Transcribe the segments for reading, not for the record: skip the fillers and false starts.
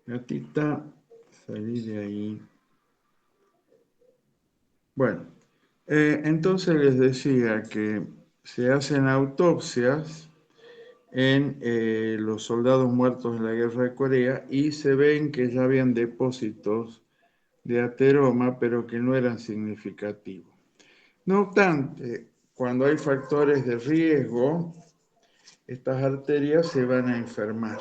Gatita, salí de ahí. Bueno, entonces les decía que se hacen autopsias en los soldados muertos en la guerra de Corea y se ven que ya habían depósitos de ateroma, pero que no eran significativos. No obstante, cuando hay factores de riesgo, estas arterias se van a enfermar.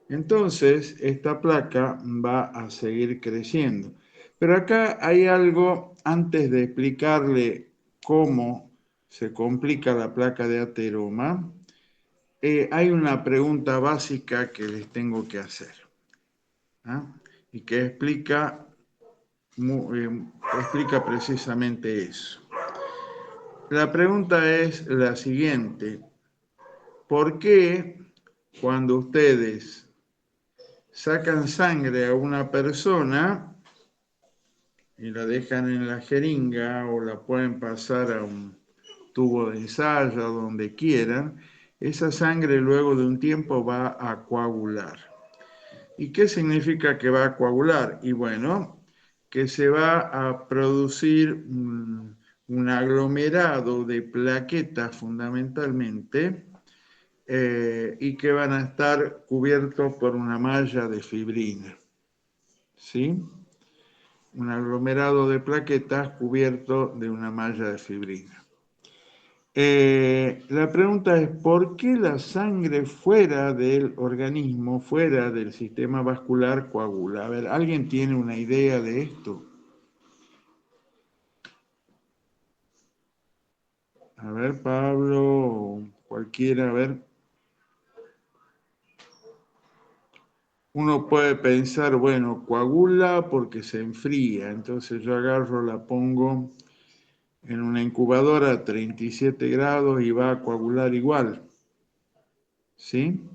Entonces, esta placa va a seguir creciendo. Pero acá hay algo, antes de explicarle cómo se complica la placa de ateroma, hay una pregunta básica que les tengo que hacer, ¿ah? Y que explica precisamente eso. La pregunta es la siguiente: ¿por qué cuando ustedes sacan sangre a una persona y la dejan en la jeringa o la pueden pasar a un tubo de ensayo, donde quieran, esa sangre luego de un tiempo va a coagular? ¿Y qué significa que va a coagular? Y bueno, que se va a producir un aglomerado de plaquetas fundamentalmente, y que van a estar cubiertos por una malla de fibrina, ¿sí? Un aglomerado de plaquetas cubierto de una malla de fibrina. La pregunta es: ¿por qué la sangre fuera del organismo, fuera del sistema vascular, coagula? A ver, ¿alguien tiene una idea de esto? A ver, Pablo, o cualquiera, a ver. Uno puede pensar, bueno, coagula porque se enfría, entonces yo agarro, la pongo en una incubadora a 37 grados y va a coagular igual, ¿sí?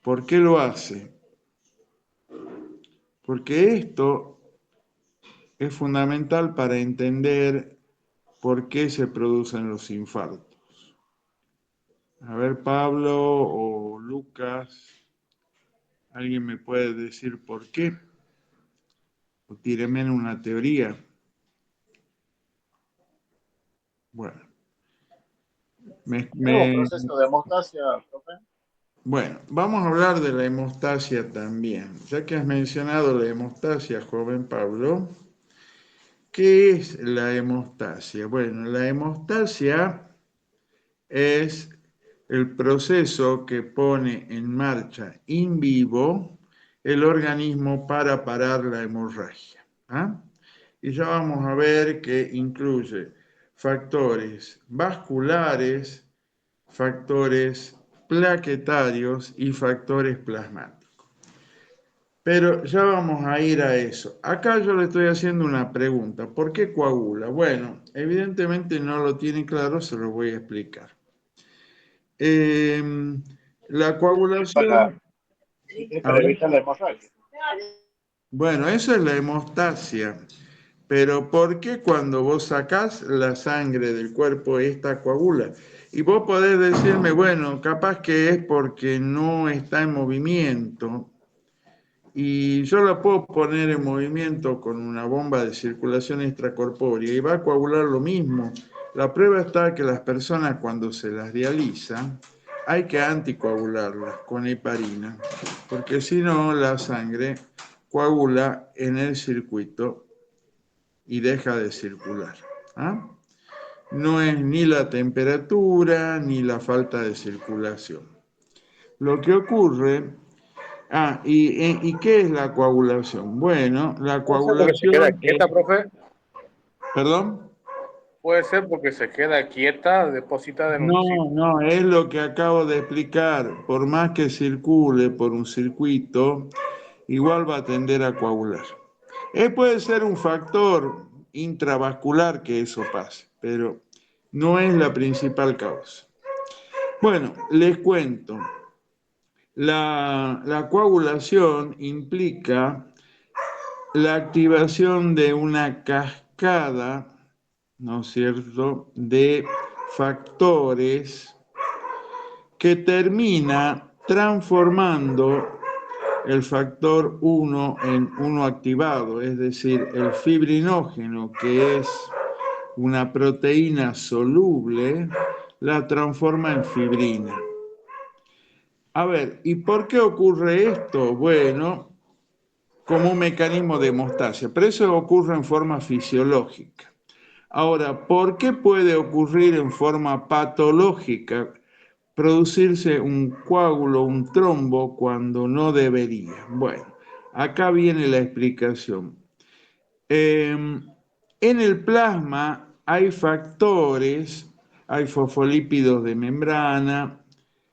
¿Por qué lo hace? Porque esto es fundamental para entender por qué se producen los infartos. A ver, Pablo o Lucas, ¿alguien me puede decir por qué? O tíreme en una teoría. Bueno, Nuevo proceso de hemostasia, profe. bueno, vamos a hablar de la hemostasia también. Ya que has mencionado la hemostasia, joven Pablo, ¿qué es la hemostasia? Bueno, la hemostasia es el proceso que pone en marcha in vivo el organismo para parar la hemorragia, ¿ah? Y ya vamos a ver que incluye factores vasculares, factores plaquetarios y factores plasmáticos. Pero ya vamos a ir a eso. Acá yo le estoy haciendo una pregunta: ¿por qué coagula? Bueno, evidentemente no lo tiene claro, se lo voy a explicar. Eh, la Para, coagulación, a para ver, evitar la hemorragia. bueno, eso es la hemostasia. Pero ¿por qué cuando vos sacás la sangre del cuerpo esta coagula? Y vos podés decirme, bueno, capaz que es porque no está en movimiento. Y yo la puedo poner en movimiento con una bomba de circulación extracorpórea y va a coagular lo mismo. La prueba está que las personas, cuando se las dializan, hay que anticoagularlas con heparina, porque si no la sangre coagula en el circuito y deja de circular, ¿ah? No es ni la temperatura ni la falta de circulación. Lo que ocurre... ¿y qué es la coagulación? Bueno, la Puede ser porque se queda coagulación es... quieta, profe. ¿Perdón? Puede ser porque se queda quieta, depositada en un sitio. No, no, es lo que acabo de explicar. Por más que circule por un circuito, igual va a tender a coagular. Puede ser un factor intravascular que eso pase, pero no es la principal causa. Bueno, les cuento. La coagulación implica la activación de una cascada, ¿no es cierto?, de factores que termina transformando el factor 1 en 1 activado, es decir, el fibrinógeno, que es una proteína soluble, la transforma en fibrina. A ver, ¿y por qué ocurre esto? Bueno, como un mecanismo de hemostasia, pero eso ocurre en forma fisiológica. Ahora, ¿por qué puede ocurrir en forma patológica producirse un coágulo, un trombo, cuando no debería? Bueno, acá viene la explicación. En el plasma hay factores, hay fosfolípidos de membrana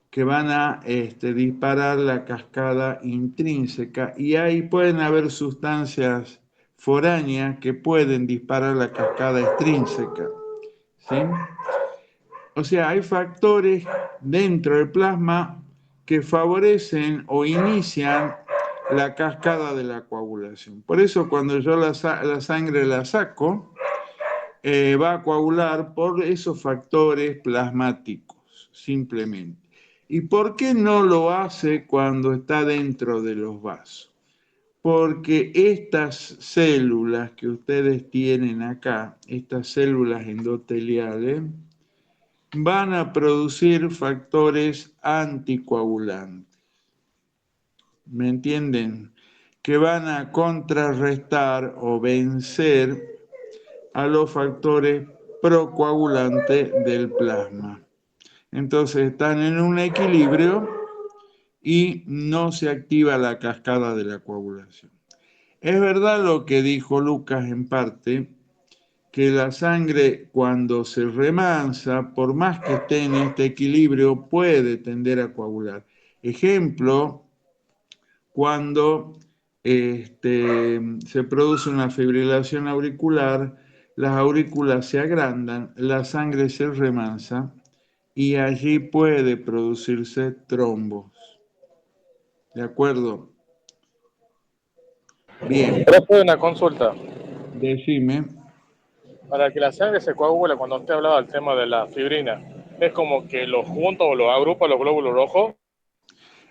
que van a disparar la cascada intrínseca y ahí pueden haber sustancias foráneas que pueden disparar la cascada extrínseca. ¿Sí? O sea, hay factores dentro del plasma que favorecen o inician la cascada de la coagulación. Por eso cuando yo la sangre la saco, va a coagular por esos factores plasmáticos, simplemente. ¿Y por qué no lo hace cuando está dentro de los vasos? Porque estas células que ustedes tienen acá, estas células endoteliales, van a producir factores anticoagulantes. ¿Me entienden? Que van a contrarrestar o vencer a los factores procoagulantes del plasma. Entonces están en un equilibrio y no se activa la cascada de la coagulación. Es verdad lo que dijo Lucas en parte, que la sangre cuando se remansa, por más que esté en este equilibrio, puede tender a coagular. Ejemplo, cuando se produce una fibrilación auricular, las aurículas se agrandan, la sangre se remansa y allí puede producirse trombos. ¿De acuerdo? Bien, Profe, una consulta. decime. Para que la sangre se coagule, cuando usted hablaba del tema de la fibrina, es como que los junta o los agrupa los glóbulos rojos.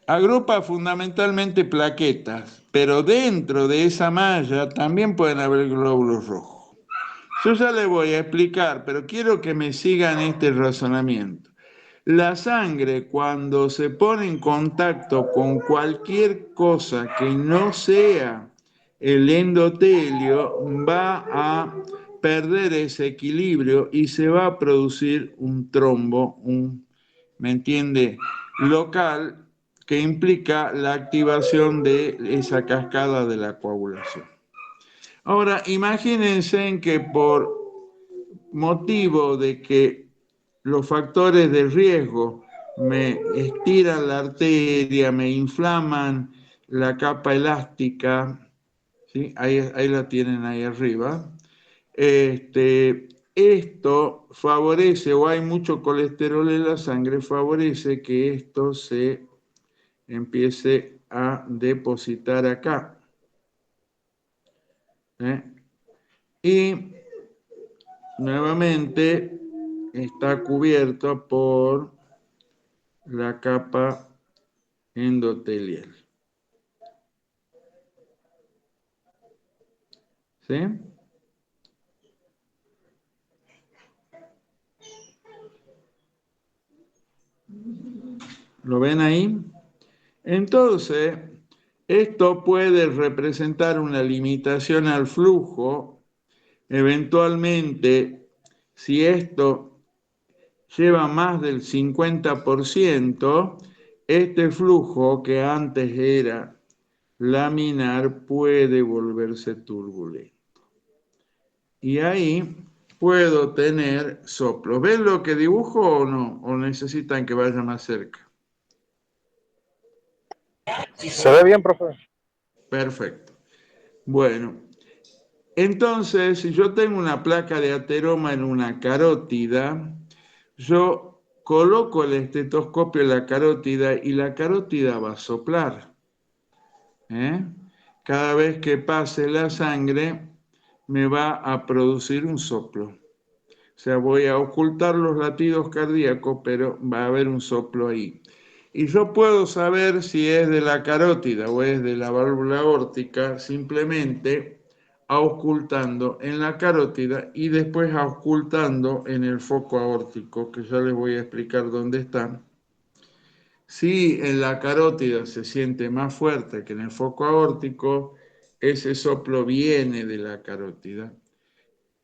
Agrupa fundamentalmente plaquetas, pero dentro de esa malla también pueden haber glóbulos rojos. Yo ya le voy a explicar, pero quiero que me sigan este razonamiento. La sangre, cuando se pone en contacto con cualquier cosa que no sea el endotelio, va a perder ese equilibrio y se va a producir un trombo, ¿me entiende? Local, que implica la activación de esa cascada de la coagulación. Ahora, imagínense en que por motivo de que los factores de riesgo me estiran la arteria, me inflaman la capa elástica, ¿sí? Ahí la tienen ahí arriba. Esto favorece, o hay mucho colesterol en la sangre, favorece que esto se empiece a depositar acá. ¿Eh? Y nuevamente está cubierto por la capa endotelial. ¿Sí? ¿Lo ven ahí? Entonces, esto puede representar una limitación al flujo. Eventualmente, si esto lleva más del 50%, este flujo que antes era laminar puede volverse turbulento. Y ahí puedo tener soplos. ¿Ven lo que dibujo o no? ¿O necesitan que vaya más cerca? ¿Se ve bien, profe? Perfecto. Bueno, entonces, si yo tengo una placa de ateroma en una carótida, yo coloco el estetoscopio en la carótida y la carótida va a soplar. Cada vez que pase la sangre, me va a producir un soplo. O sea, voy a ocultar los latidos cardíacos, pero va a haber un soplo ahí. Y yo puedo saber si es de la carótida o es de la válvula aórtica simplemente auscultando en la carótida y después auscultando en el foco aórtico, que ya les voy a explicar dónde está. Si en la carótida se siente más fuerte que en el foco aórtico, ese soplo viene de la carótida.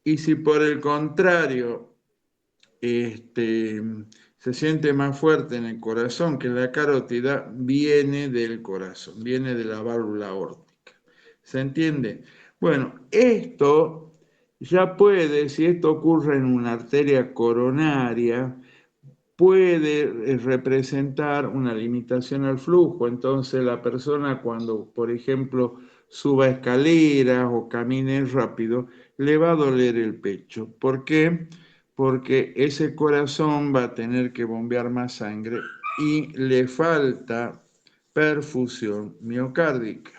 Y si por el contrario se siente más fuerte en el corazón que en la carótida, viene del corazón, viene de la válvula aórtica. ¿Se entiende? Bueno, esto ya puede, si esto ocurre en una arteria coronaria, puede representar una limitación al flujo. Entonces la persona cuando, por ejemplo, suba escaleras o camine rápido, le va a doler el pecho. ¿Por qué? Porque ese corazón va a tener que bombear más sangre y le falta perfusión miocárdica.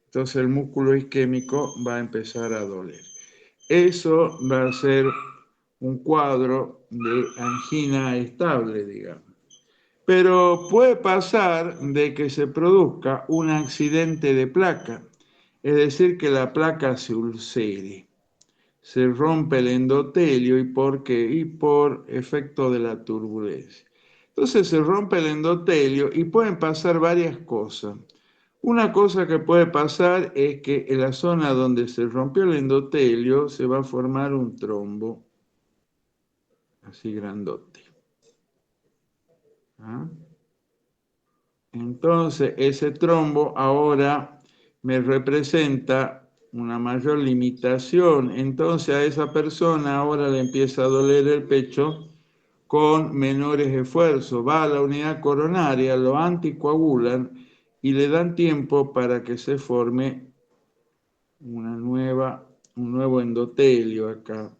Entonces el músculo isquémico va a empezar a doler. Eso va a ser un cuadro de angina estable, digamos. Pero puede pasar de que se produzca un accidente de placa, es decir, que la placa se ulcere, se rompe el endotelio. ¿Y por qué? Y por efecto de la turbulencia. Entonces se rompe el endotelio y pueden pasar varias cosas. Una cosa que puede pasar es que en la zona donde se rompió el endotelio se va a formar un trombo, así grandote. ¿Ah? Entonces, ese trombo ahora me representa una mayor limitación. Entonces, a esa persona ahora le empieza a doler el pecho con menores esfuerzos. Va a la unidad coronaria, lo anticoagulan y le dan tiempo para que se forme un nuevo endotelio acá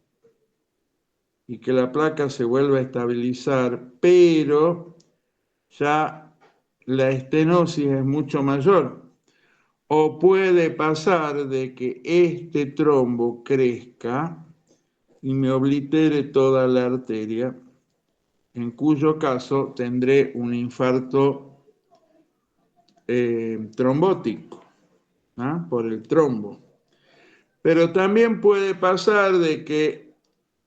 y que la placa se vuelva a estabilizar, pero ya la estenosis es mucho mayor. O puede pasar de que este trombo crezca y me oblitere toda la arteria, en cuyo caso tendré un infarto trombótico, ¿ah? Por el trombo. Pero también puede pasar de que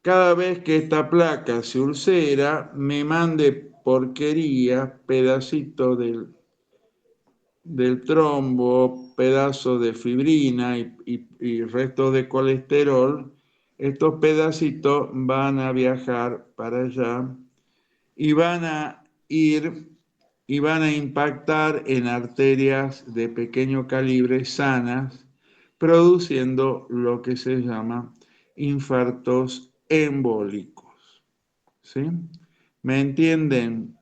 cada vez que esta placa se ulcera, me mande porquería, pedacito del trombo, pedazos de fibrina y restos de colesterol. Estos pedacitos van a viajar para allá y van a ir y van a impactar en arterias de pequeño calibre sanas, produciendo lo que se llama infartos embólicos. ¿Sí? ¿Me entienden?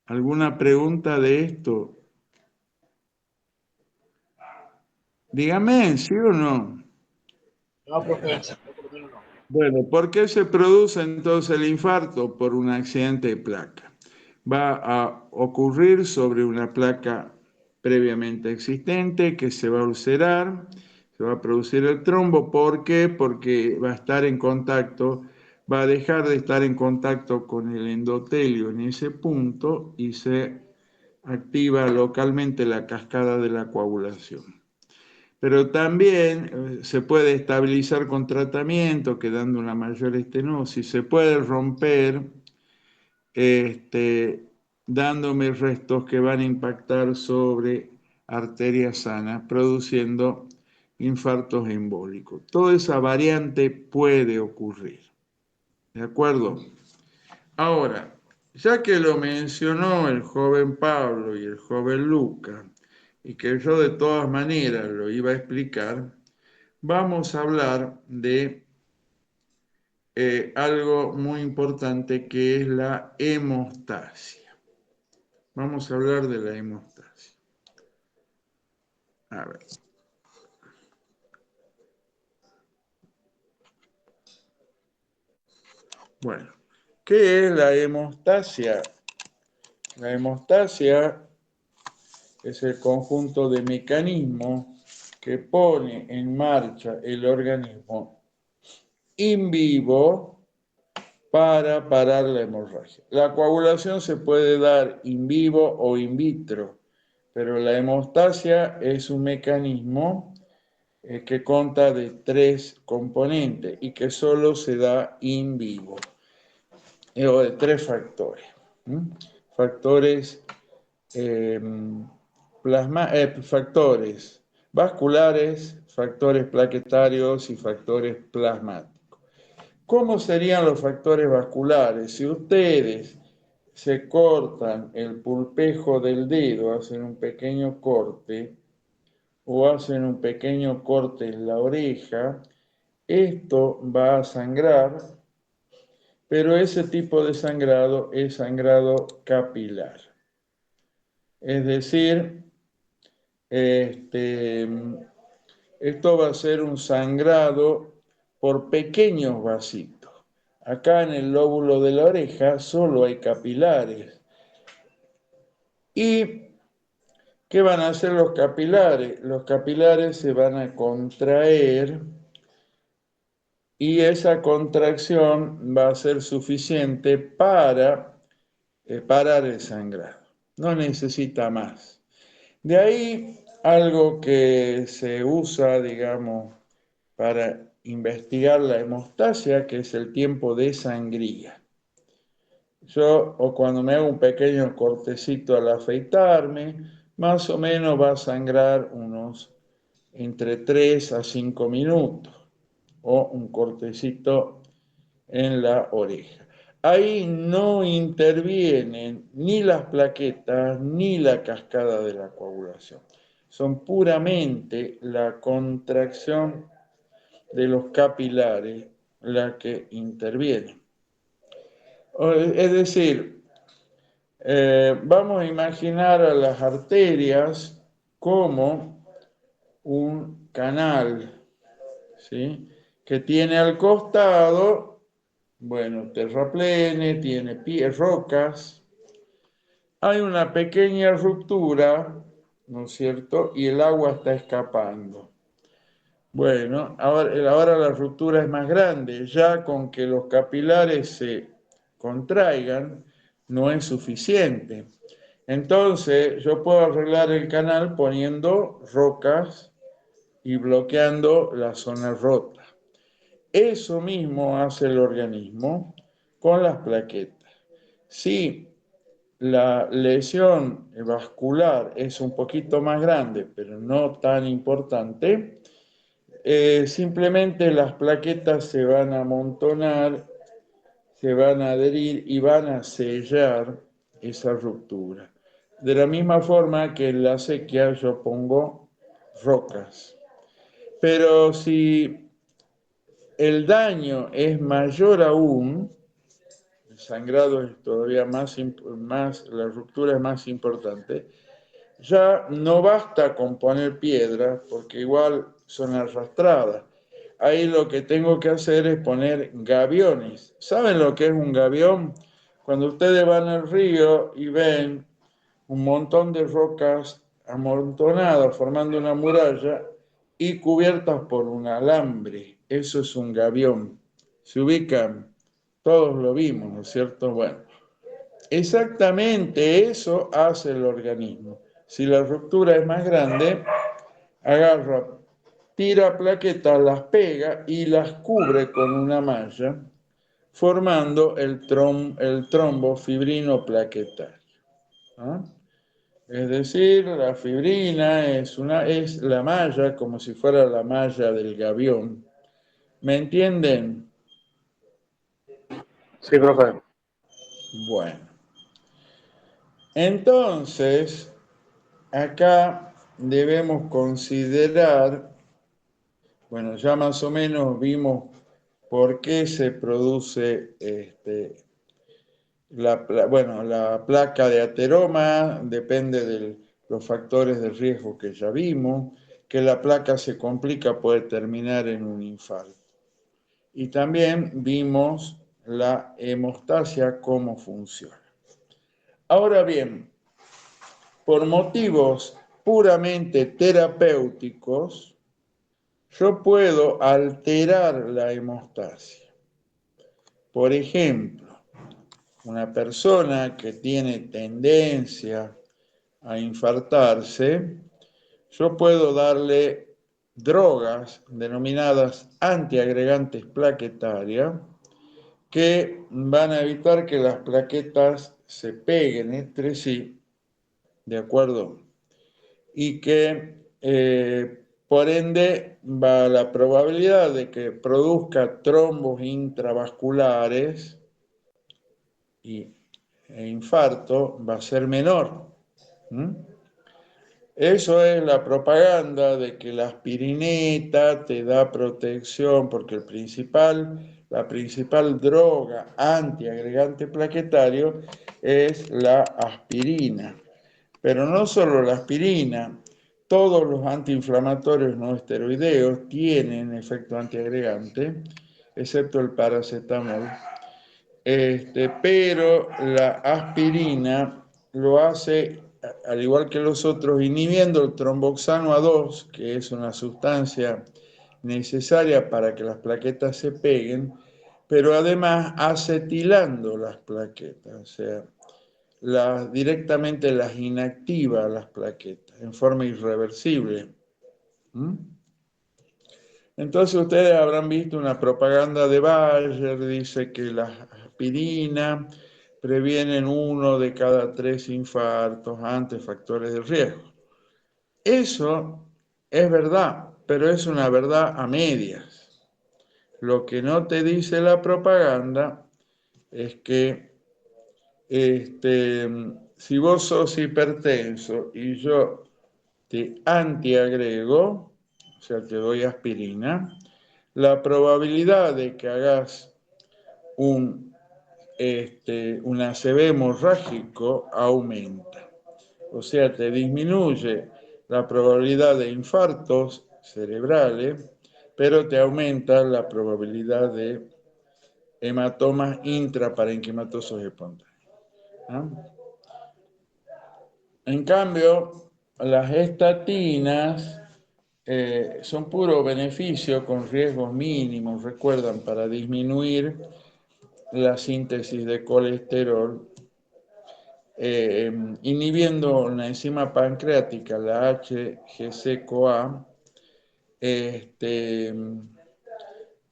¿Alguna pregunta de esto? Dígame, ¿sí o no? No, profe, no. Bueno, ¿por qué se produce entonces el infarto? Por un accidente de placa. Va a ocurrir sobre una placa previamente existente que se va a ulcerar, se va a producir el trombo. ¿Por qué? Porque va a estar en contacto, va a dejar de estar en contacto con el endotelio en ese punto y se activa localmente la cascada de la coagulación. Pero también se puede estabilizar con tratamiento, quedando una mayor estenosis. Se puede romper dándome restos que van a impactar sobre arterias sanas, produciendo infartos embólicos. Toda esa variante puede ocurrir. ¿De acuerdo? Ahora, ya que lo mencionó el joven Pablo y el joven Luca, y que yo de todas maneras lo iba a explicar, vamos a hablar de algo muy importante que es la hemostasia. Vamos a hablar de la hemostasia. A ver. Bueno, ¿qué es la hemostasia? La hemostasia es el conjunto de mecanismos que pone en marcha el organismo in vivo para parar la hemorragia. La coagulación se puede dar in vivo o in vitro, pero la hemostasia es un mecanismo que consta de 3 componentes y que solo se da in vivo, o de 3 factores. Factores, factores vasculares, factores plaquetarios y factores plasmáticos. ¿Cómo serían los factores vasculares? Si ustedes se cortan el pulpejo del dedo, hacen un pequeño corte o hacen un pequeño corte en la oreja, esto va a sangrar, pero ese tipo de sangrado es sangrado capilar. Es decir, esto va a ser un sangrado por pequeños vasitos. Acá en el lóbulo de la oreja solo hay capilares. ¿Y qué van a hacer los capilares? Los capilares se van a contraer y esa contracción va a ser suficiente para parar el sangrado. No necesita más. De ahí algo que se usa, digamos, para investigar la hemostasia, que es el tiempo de sangría. Yo, o cuando me hago un pequeño cortecito al afeitarme, más o menos va a sangrar unos entre 3 a 5 minutos, o un cortecito en la oreja. Ahí no intervienen ni las plaquetas ni la cascada de la coagulación. Son puramente la contracción de los capilares la que interviene. Es decir, vamos a imaginar a las arterias como un canal, ¿sí? Que tiene al costado, bueno, terraplene, tiene rocas. Hay una pequeña ruptura, ¿no es cierto? Y el agua está escapando. Bueno, ahora la ruptura es más grande, ya con que los capilares se contraigan no es suficiente. Entonces yo puedo arreglar el canal poniendo rocas y bloqueando la zona rota. Eso mismo hace el organismo con las plaquetas. Si la lesión vascular es un poquito más grande, pero no tan importante, simplemente las plaquetas se van a amontonar, se van a adherir y van a sellar esa ruptura. De la misma forma que en la sequía yo pongo rocas. Pero si el daño es mayor aún, el sangrado es todavía más, la ruptura es más importante, ya no basta con poner piedras, porque igual son arrastradas. Ahí lo que tengo que hacer es poner gaviones. ¿Saben lo que es un gavión? Cuando ustedes van al río y ven un montón de rocas amontonadas formando una muralla y cubiertas por un alambre. Eso es un gavión. Se ubican, todos lo vimos, ¿no es cierto? Bueno, exactamente eso hace el organismo. Si la ruptura es más grande, agarra, tira plaquetas, las pega y las cubre con una malla, formando el trombo fibrino plaquetario. ¿No? Es decir, la fibrina es la malla, como si fuera la malla del gavión. ¿Me entienden? Sí, profe. Bueno, entonces, acá debemos considerar, bueno, ya más o menos vimos por qué se produce la placa de ateroma, depende de los factores de riesgo que ya vimos, que la placa se complica, puede terminar en un infarto. Y también vimos la hemostasia, cómo funciona. Ahora bien, por motivos puramente terapéuticos, yo puedo alterar la hemostasia. Por ejemplo, una persona que tiene tendencia a infartarse, yo puedo darle drogas denominadas antiagregantes plaquetarias que van a evitar que las plaquetas se peguen entre sí, ¿de acuerdo? Y que por ende la probabilidad de que produzca trombos intravasculares e infarto va a ser menor. Eso es la propaganda de que la aspirineta te da protección, porque la principal droga antiagregante plaquetario es la aspirina. Pero no solo la aspirina, todos los antiinflamatorios no esteroideos tienen efecto antiagregante, excepto el paracetamol. Pero la aspirina lo hace, al igual que los otros, inhibiendo el tromboxano A2, que es una sustancia necesaria para que las plaquetas se peguen, pero además acetilando las plaquetas, o sea, directamente las inactiva las plaquetas en forma irreversible. Entonces ustedes habrán visto una propaganda de Bayer, dice que las aspirina previenen 1 de cada 3 infartos ante factores de riesgo. Eso es verdad, pero es una verdad a medias. Lo que no te dice la propaganda es que si vos sos hipertenso y yo te antiagrego, o sea, te doy aspirina, la probabilidad de que hagas un ACV hemorrágico aumenta. O sea, te disminuye la probabilidad de infartos cerebrales, pero te aumenta la probabilidad de hematomas intraparenquimatosos espontáneos. En cambio, las estatinas son puro beneficio con riesgos mínimos, recuerdan, para disminuir la síntesis de colesterol, inhibiendo una enzima pancreática, la HGC-CoA.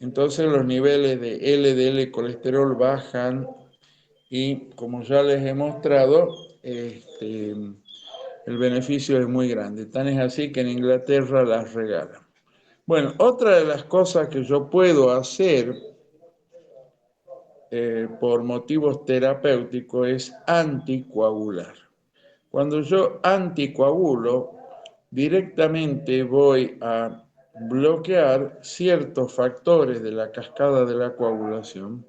Entonces los niveles de LDL colesterol bajan y, como ya les he mostrado, el beneficio es muy grande. Tan es así que en Inglaterra las regalan. Bueno, otra de las cosas que yo puedo hacer por motivos terapéuticos es anticoagular. Cuando yo anticoagulo, directamente voy a bloquear ciertos factores de la cascada de la coagulación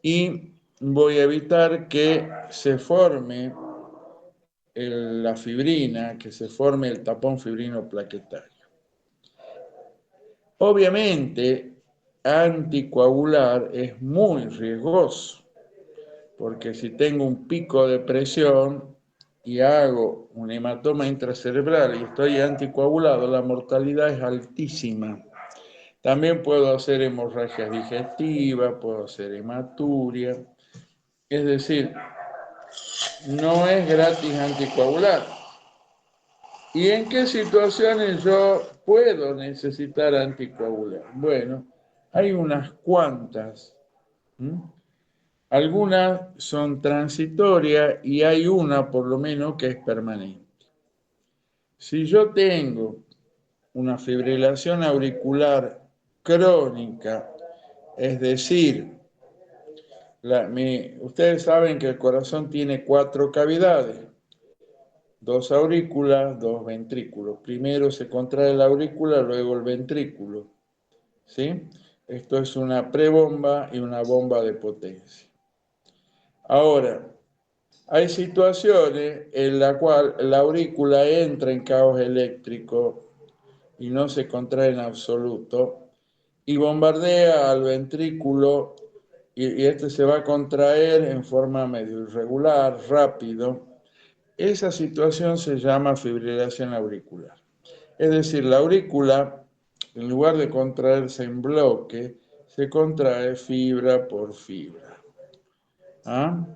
y voy a evitar que se forme la fibrina, que se forme el tapón fibrino plaquetario. Obviamente, anticoagular es muy riesgoso, porque si tengo un pico de presión y hago un hematoma intracerebral y estoy anticoagulado, la mortalidad es altísima. También puedo hacer hemorragias digestivas, puedo hacer hematuria. Es decir, no es gratis anticoagular. ¿Y en qué situaciones yo puedo necesitar anticoagular? Bueno, hay unas cuantas. Algunas son transitorias y hay una, por lo menos, que es permanente. Si yo tengo una fibrilación auricular crónica, es decir, ustedes saben que el corazón tiene 4 cavidades, 2 aurículas, 2 ventrículos. Primero se contrae la aurícula, luego el ventrículo. ¿Sí? Esto es una prebomba y una bomba de potencia. Ahora, hay situaciones en las cuales la aurícula entra en caos eléctrico y no se contrae en absoluto y bombardea al ventrículo y este se va a contraer en forma medio irregular, rápido. Esa situación se llama fibrilación auricular. Es decir, la aurícula, en lugar de contraerse en bloque, se contrae fibra por fibra. ¿Ah?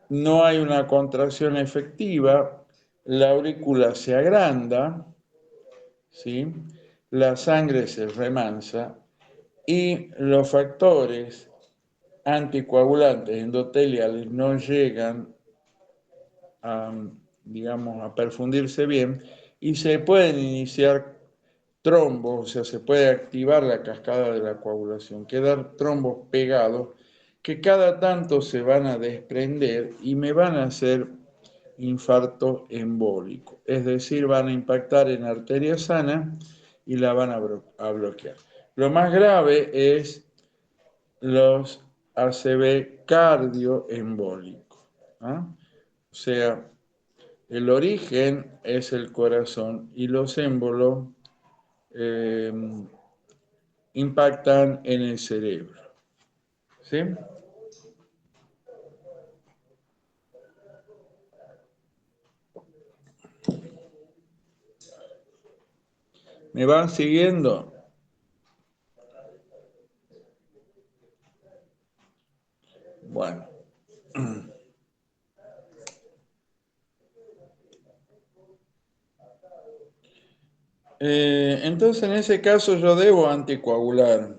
No hay una contracción efectiva, la aurícula se agranda, ¿sí? La sangre se remansa y los factores anticoagulantes endoteliales no llegan a, digamos, a perfundirse bien y se pueden iniciar trombos, o sea, se puede activar la cascada de la coagulación, quedar trombos pegados que cada tanto se van a desprender y me van a hacer infarto embólico, es decir, van a impactar en arteria sana y la van a bloquear. Lo más grave es los ACV cardioembólicos, ¿ah? O sea, el origen es el corazón y los émbolos eh, impactan en el cerebro. ¿Sí? ¿Me van siguiendo? Bueno. Entonces, en ese caso yo debo anticoagular.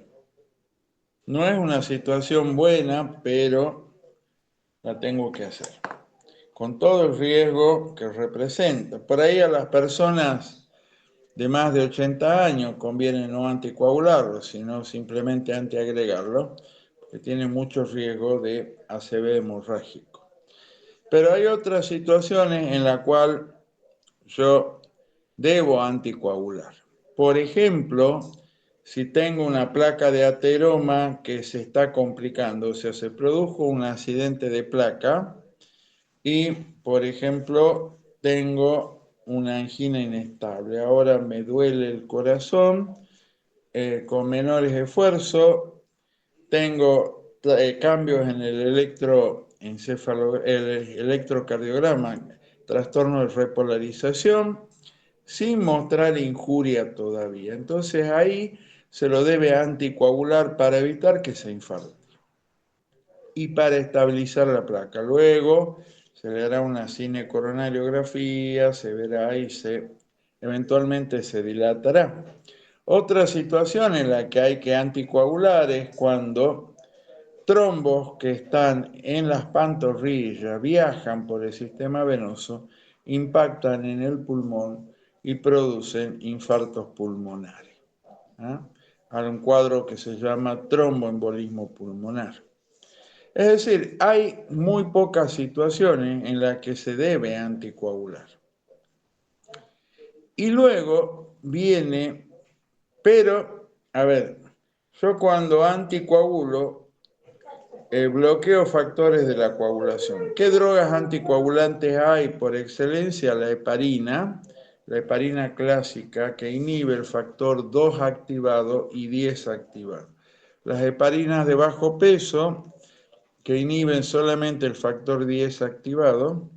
No es una situación buena, pero la tengo que hacer, con todo el riesgo que representa. Por ahí a las personas de más de 80 años conviene no anticoagularlo, sino simplemente antiagregarlo, porque tiene mucho riesgo de ACV hemorrágico. Pero hay otras situaciones en las cuales yo debo anticoagular. Por ejemplo, si tengo una placa de ateroma que se está complicando, o sea, se produjo un accidente de placa y, por ejemplo, tengo una angina inestable. Ahora me duele el corazón con menores esfuerzos, tengo cambios en el electrocardiograma, trastorno de repolarización, sin mostrar injuria todavía. Entonces ahí se lo debe anticoagular para evitar que se infarte y para estabilizar la placa. Luego se le hará una cinecoronariografía, se verá y eventualmente se dilatará. Otra situación en la que hay que anticoagular es cuando trombos que están en las pantorrillas viajan por el sistema venoso, impactan en el pulmón y producen infartos pulmonares. ¿Ah? Hay un cuadro que se llama tromboembolismo pulmonar. Es decir, hay muy pocas situaciones en las que se debe anticoagular. Y luego viene, pero, a ver, yo cuando anticoagulo, bloqueo factores de la coagulación. ¿Qué drogas anticoagulantes hay por excelencia? La heparina clásica que inhibe el factor 2 activado y 10 activado. Las heparinas de bajo peso que inhiben solamente el factor 10 activado.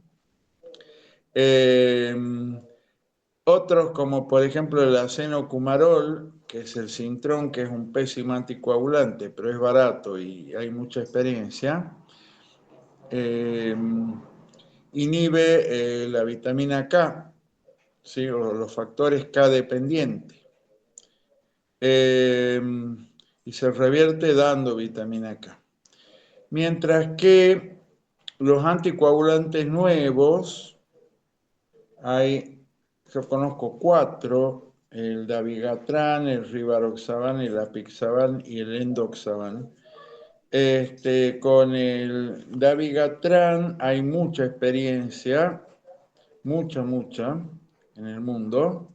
Otros como por ejemplo el acenocumarol, que es el Sintrón, que es un pésimo anticoagulante, pero es barato y hay mucha experiencia. Inhibe la vitamina K, ¿sí? O los factores K dependientes. Y se revierte dando vitamina K. Mientras que los anticoagulantes nuevos, yo conozco 4, el dabigatran, el rivaroxaban, el apixaban y el endoxaban. Con el dabigatran hay mucha experiencia, mucha, en el mundo.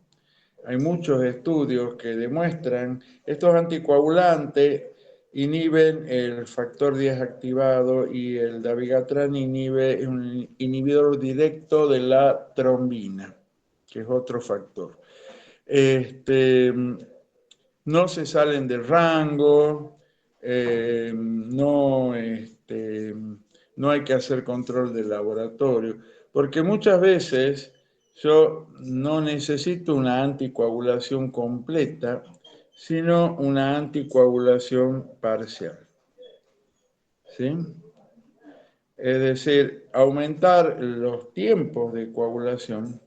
Hay muchos estudios que demuestran estos anticoagulantes inhiben el factor 10 activado y el dabigatran es un inhibidor directo de la trombina, que es otro factor. No se salen del rango, no hay que hacer control de laboratorio, porque muchas veces yo no necesito una anticoagulación completa, sino una anticoagulación parcial. ¿Sí? Es decir, aumentar los tiempos de coagulación,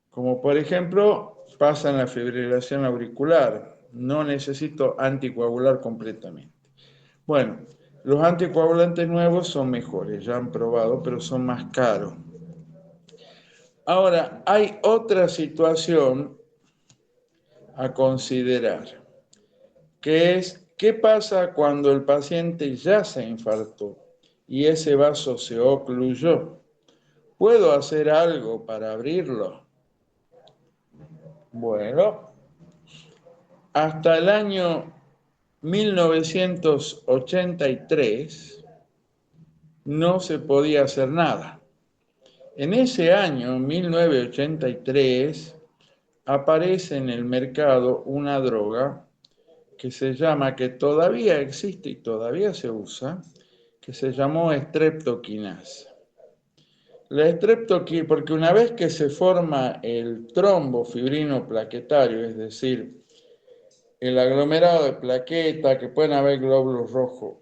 como por ejemplo pasa en la fibrilación auricular. No necesito anticoagular completamente. Bueno, los anticoagulantes nuevos son mejores, ya han probado, pero son más caros. Ahora, hay otra situación a considerar, que es qué pasa cuando el paciente ya se infartó y ese vaso se ocluyó. ¿Puedo hacer algo para abrirlo? Bueno, hasta el año 1983 no se podía hacer nada. En ese año, 1983, aparece en el mercado una droga que se llama, que todavía existe y todavía se usa, que se llamó streptokinasa. La streptokinasa, porque una vez que se forma el trombo fibrino plaquetario, es decir, el aglomerado de plaqueta, que pueden haber glóbulos rojos,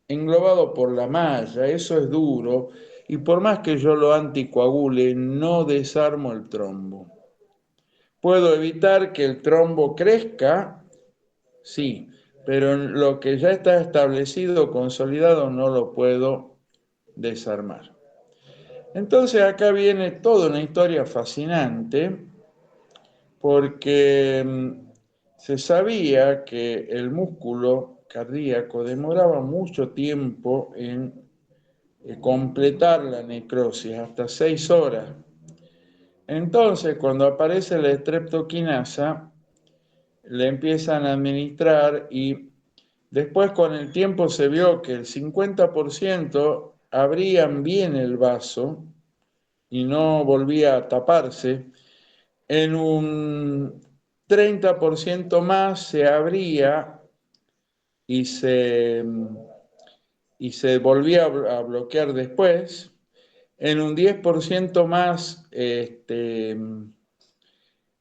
englobado por la malla, eso es duro, y por más que yo lo anticoagule, no desarmo el trombo. ¿Puedo evitar que el trombo crezca? Sí, pero lo que ya está establecido, consolidado, no lo puedo desarmar. Entonces acá viene toda una historia fascinante, porque se sabía que el músculo cardíaco demoraba mucho tiempo en completar la necrosis, hasta 6 horas. Entonces, cuando aparece la streptokinasa, le empiezan a administrar y después con el tiempo se vio que el 50% abrían bien el vaso y no volvía a taparse. En un 30% más se abría y se volvía a bloquear después. En un 10% más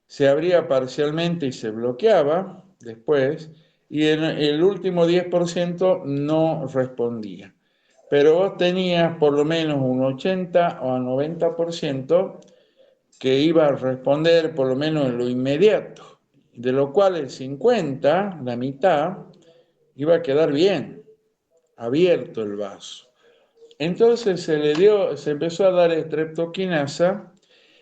se abría parcialmente y se bloqueaba después, y en el último 10% no respondía. Pero vos tenías por lo menos un 80 o 90% que iba a responder por lo menos en lo inmediato, de lo cual el 50, la mitad, iba a quedar bien, abierto el vaso. Entonces se empezó a dar streptokinasa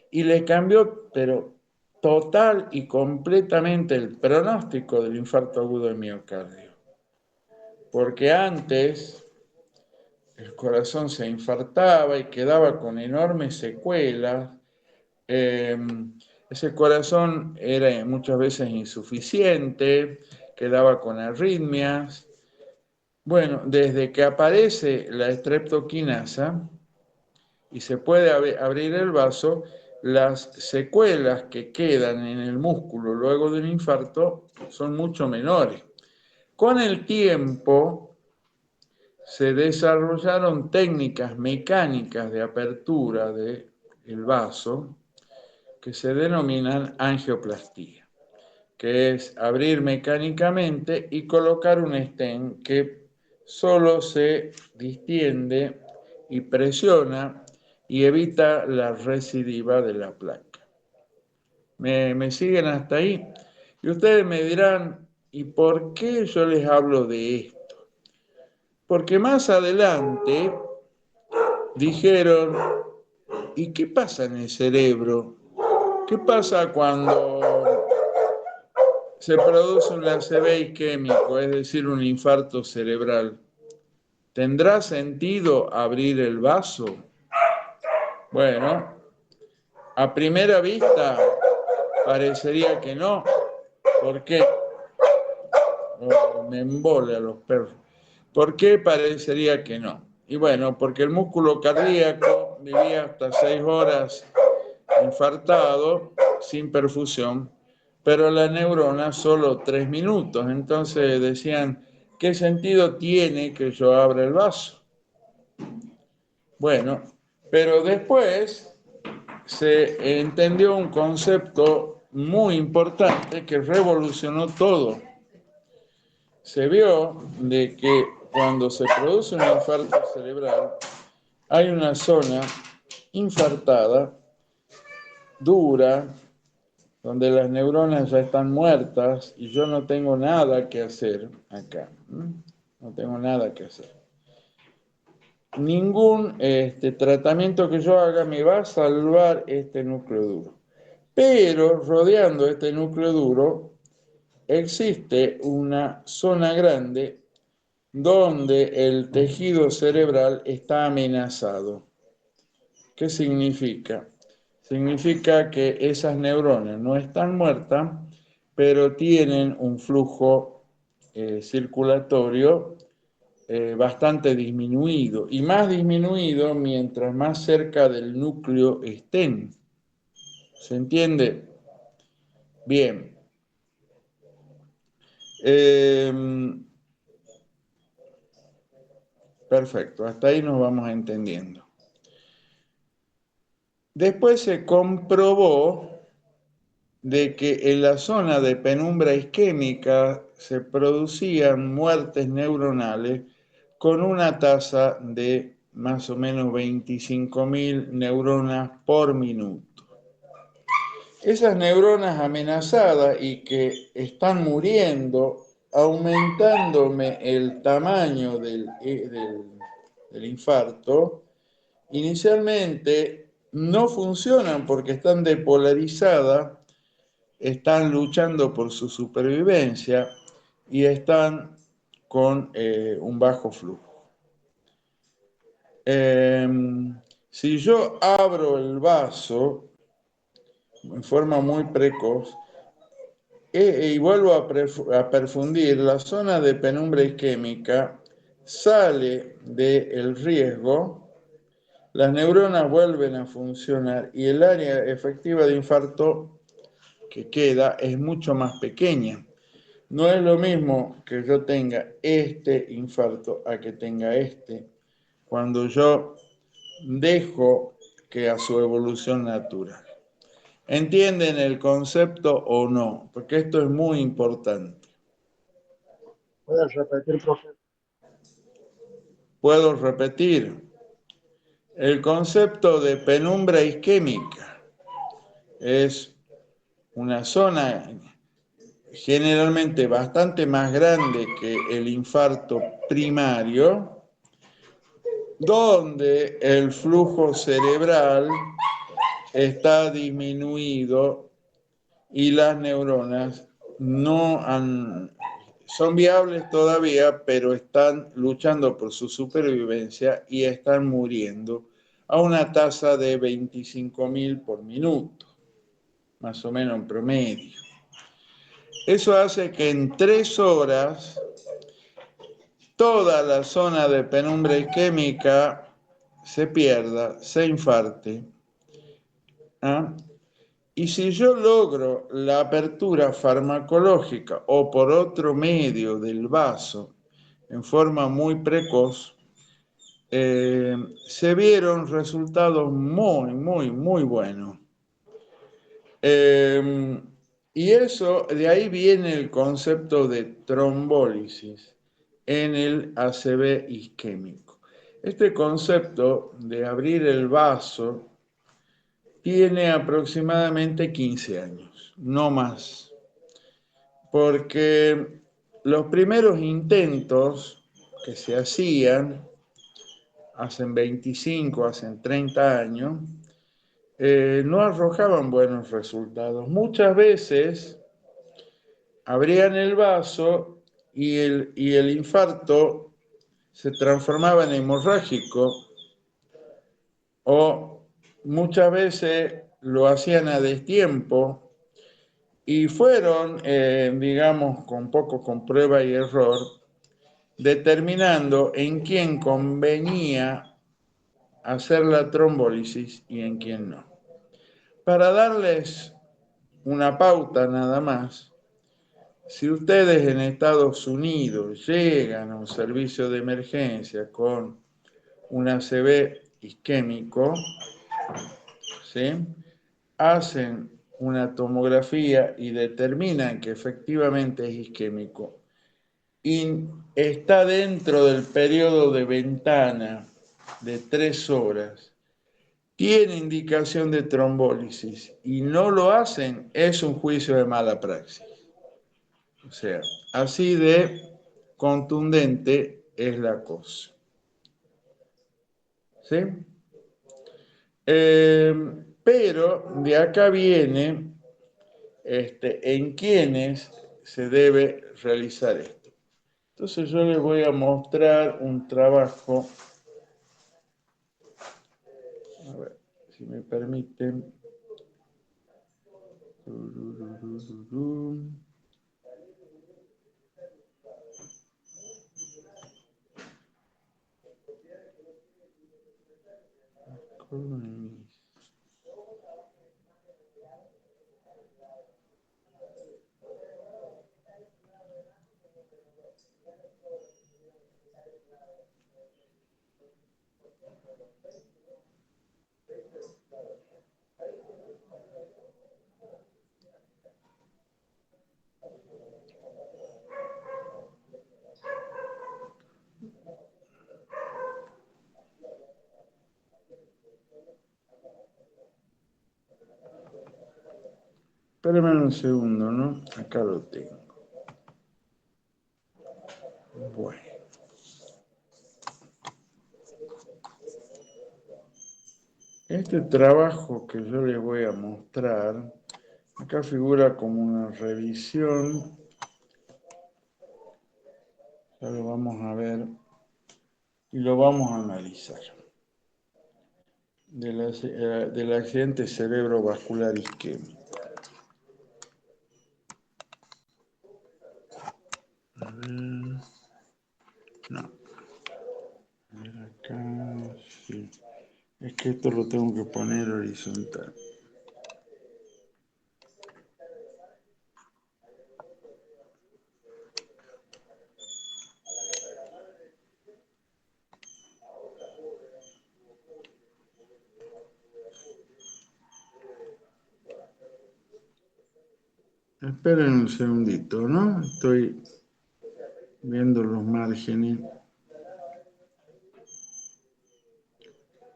y le cambió, pero total y completamente el pronóstico del infarto agudo de miocardio. Porque antes el corazón se infartaba y quedaba con enormes secuelas. Ese corazón era muchas veces insuficiente, quedaba con arritmias. Bueno, desde que aparece la streptokinasa y se puede abrir el vaso, las secuelas que quedan en el músculo luego de un infarto son mucho menores. Con el tiempo se desarrollaron técnicas mecánicas de apertura del vaso que se denominan angioplastía, que es abrir mecánicamente y colocar un stent que solo se distiende y presiona y evita la recidiva de la placa. ¿Me siguen hasta ahí? Y ustedes me dirán, ¿y por qué yo les hablo de esto? Porque más adelante dijeron, ¿y qué pasa en el cerebro? ¿Qué pasa cuando se produce un ACV isquémico, es decir, un infarto cerebral? ¿Tendrá sentido abrir el vaso? Bueno, a primera vista parecería que no. ¿Por qué? Me embola los perros. ¿Por qué parecería que no? Y bueno, porque el músculo cardíaco vivía hasta 6 horas infartado, sin perfusión, pero la neurona solo 3 minutos. Entonces decían, ¿qué sentido tiene que yo abra el vaso? Bueno, pero después se entendió un concepto muy importante que revolucionó todo. Se vio de que cuando se produce un infarto cerebral, hay una zona infartada, dura, donde las neuronas ya están muertas y yo no tengo nada que hacer acá. No tengo nada que hacer. Ningún tratamiento que yo haga me va a salvar este núcleo duro. Pero rodeando este núcleo duro existe una zona grande donde el tejido cerebral está amenazado. ¿Qué significa? Significa que esas neuronas no están muertas, pero tienen un flujo circulatorio bastante disminuido, y más disminuido mientras más cerca del núcleo estén. ¿Se entiende? Bien. Perfecto, hasta ahí nos vamos entendiendo. Después se comprobó de que en la zona de penumbra isquémica se producían muertes neuronales con una tasa de más o menos 25.000 neuronas por minuto. Esas neuronas amenazadas y que están muriendo, aumentándome el tamaño del infarto, inicialmente no funcionan porque están depolarizadas, están luchando por su supervivencia y están con un bajo flujo. Si yo abro el vaso en forma muy precoz y vuelvo a perfundir, la zona de penumbra isquémica sale del riesgo, las neuronas vuelven a funcionar y el área efectiva de infarto que queda es mucho más pequeña. No es lo mismo que yo tenga este infarto a que tenga este, cuando yo dejo que a su evolución natural. ¿Entienden el concepto o no? Porque esto es muy importante. ¿Puedes repetir, profe? Puedo repetir. El concepto de penumbra isquémica es una zona generalmente bastante más grande que el infarto primario, donde el flujo cerebral está disminuido y las neuronas son viables todavía, pero están luchando por su supervivencia y están muriendo a una tasa de 25.000 por minuto, más o menos en promedio. Eso hace que en 3 horas toda la zona de penumbra isquémica se pierda, se infarte. ¿Ah? Y si yo logro la apertura farmacológica o por otro medio del vaso en forma muy precoz, se vieron resultados muy, muy, muy buenos. Y eso, de ahí viene el concepto de trombólisis en el ACV isquémico. Este concepto de abrir el vaso tiene aproximadamente 15 años, no más, porque los primeros intentos que se hacían, hace 25, hace 30 años, no arrojaban buenos resultados. Muchas veces abrían el vaso y el infarto se transformaba en hemorrágico, o muchas veces lo hacían a destiempo y fueron, digamos, con prueba y error, determinando en quién convenía hacer la trombólisis y en quién no. Para darles una pauta nada más, si ustedes en Estados Unidos llegan a un servicio de emergencia con un ACV isquémico, ¿sí?, hacen una tomografía y determinan que efectivamente es isquémico y está dentro del periodo de ventana de 3 horas, tiene indicación de trombólisis y no lo hacen, es un juicio de mala praxis. O sea, así de contundente es la cosa. ¿Sí? Pero de acá viene en quiénes se debe realizar esto. Entonces yo les voy a mostrar un trabajo, a ver si me permiten. Espérenme un segundo, ¿no? Acá lo tengo. Bueno. Este trabajo que yo les voy a mostrar, acá figura como una revisión. Ya lo vamos a ver y lo vamos a analizar. Del accidente cerebrovascular isquémico. A ver. No. A ver acá. Sí. Es que esto lo tengo que poner horizontal. Esperen un segundito, ¿no? Estoy viendo los márgenes.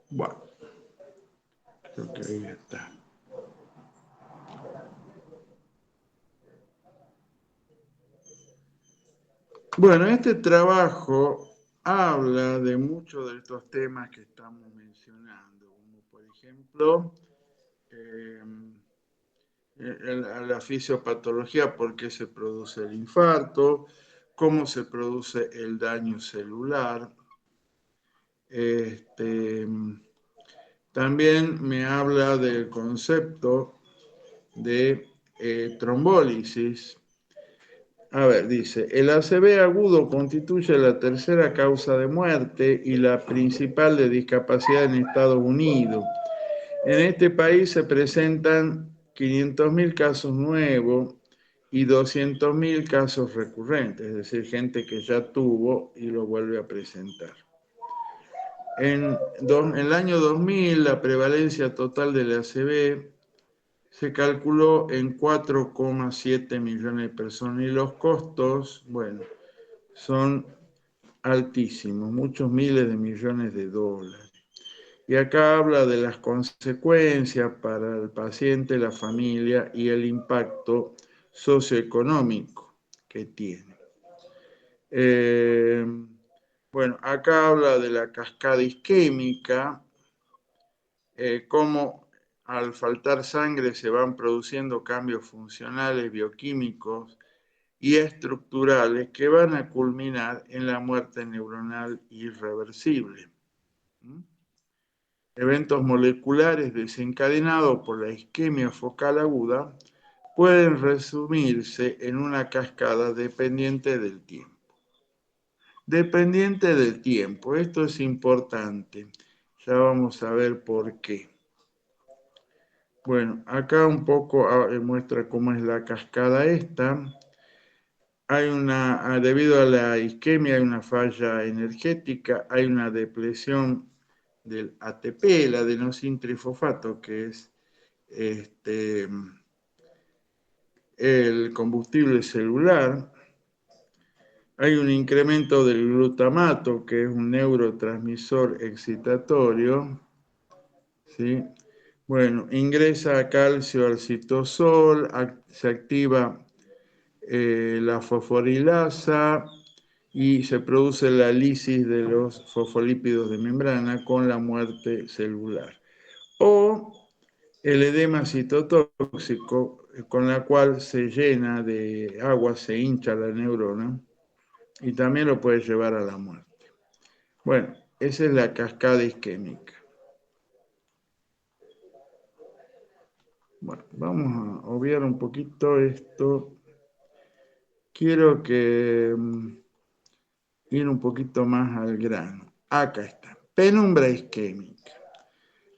Bueno, creo que ahí está. Bueno, este trabajo habla de muchos de estos temas que estamos mencionando, como por ejemplo la fisiopatología, por qué se produce el infarto, cómo se produce el daño celular. También me habla del concepto de trombólisis. A ver, dice, el ACV agudo constituye la tercera causa de muerte y la principal de discapacidad en Estados Unidos. En este país se presentan 500.000 casos nuevos y 200.000 casos recurrentes, es decir, gente que ya tuvo y lo vuelve a presentar. En el año 2000, la prevalencia total del ACV se calculó en 4,7 millones de personas y los costos, bueno, son altísimos, muchos miles de millones de dólares. Y acá habla de las consecuencias para el paciente, la familia y el impacto socioeconómico que tiene. Bueno, acá habla de la cascada isquémica, cómo al faltar sangre se van produciendo cambios funcionales, bioquímicos y estructurales que van a culminar en la muerte neuronal irreversible. Eventos moleculares desencadenados por la isquemia focal aguda pueden resumirse en una cascada dependiente del tiempo. Dependiente del tiempo, esto es importante. Ya vamos a ver por qué. Bueno, acá un poco muestra cómo es la cascada esta. Debido a la isquemia hay una falla energética, hay una depresión del ATP, el adenosin trifosfato, que es el combustible celular. Hay un incremento del glutamato, que es un neurotransmisor excitatorio, ¿sí? Bueno, ingresa calcio al citosol, se activa la fosforilasa y se produce la lisis de los fosfolípidos de membrana con la muerte celular. O el edema citotóxico, con la cual se llena de agua, se hincha la neurona y también lo puede llevar a la muerte. Bueno, esa es la cascada isquémica. Bueno, vamos a obviar un poquito esto. Quiero que ir un poquito más al grano. Acá está. Penumbra isquémica.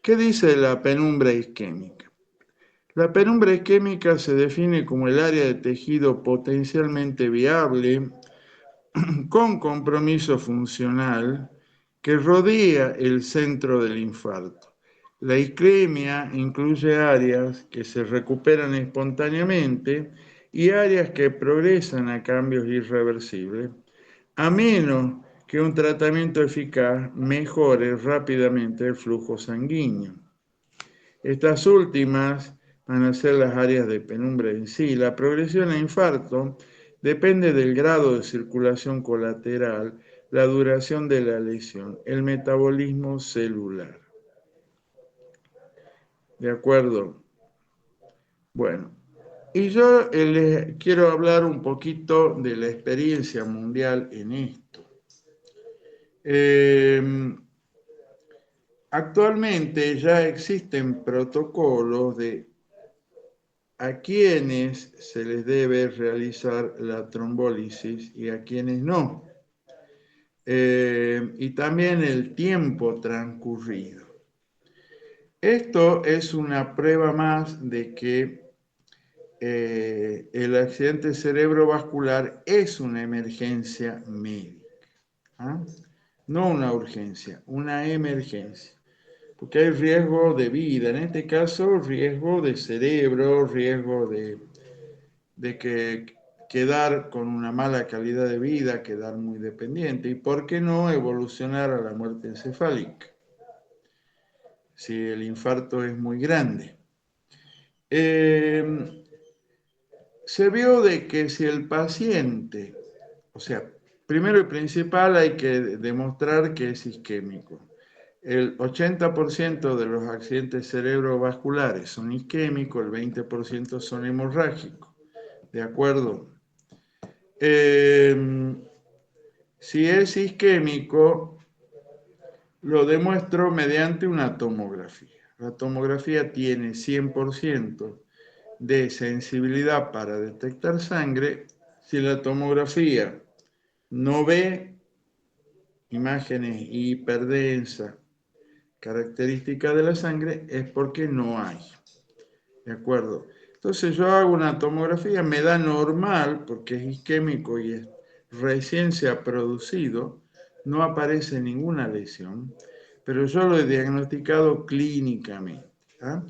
¿Qué dice la penumbra isquémica? La penumbra isquémica se define como el área de tejido potencialmente viable con compromiso funcional que rodea el centro del infarto. La isquemia incluye áreas que se recuperan espontáneamente y áreas que progresan a cambios irreversibles, a menos que un tratamiento eficaz mejore rápidamente el flujo sanguíneo. Estas últimas van a ser las áreas de penumbra en sí. La progresión a infarto depende del grado de circulación colateral, la duración de la lesión, el metabolismo celular. ¿De acuerdo? Bueno, y yo les quiero hablar un poquito de la experiencia mundial en esto. Actualmente ya existen protocolos de a quienes se les debe realizar la trombólisis y a quienes no. Y también el tiempo transcurrido. Esto es una prueba más de que el accidente cerebrovascular es una emergencia médica, ¿ah? No una urgencia, una emergencia. Porque hay riesgo de vida, en este caso riesgo de cerebro, riesgo de que quedar con una mala calidad de vida, quedar muy dependiente, y por qué no evolucionar a la muerte encefálica, si el infarto es muy grande. Se vio de que si el paciente, o sea, primero y principal hay que demostrar que es isquémico. El 80% de los accidentes cerebrovasculares son isquémicos, el 20% son hemorrágicos. ¿De acuerdo? Si es isquémico, lo demuestro mediante una tomografía. La tomografía tiene 100% de sensibilidad para detectar sangre. Si la tomografía no ve imágenes hiperdensas características de la sangre, es porque no hay. ¿De acuerdo? Entonces yo hago una tomografía, me da normal, porque es isquémico y recién se ha producido, no aparece ninguna lesión, pero yo lo he diagnosticado clínicamente. ¿Ah?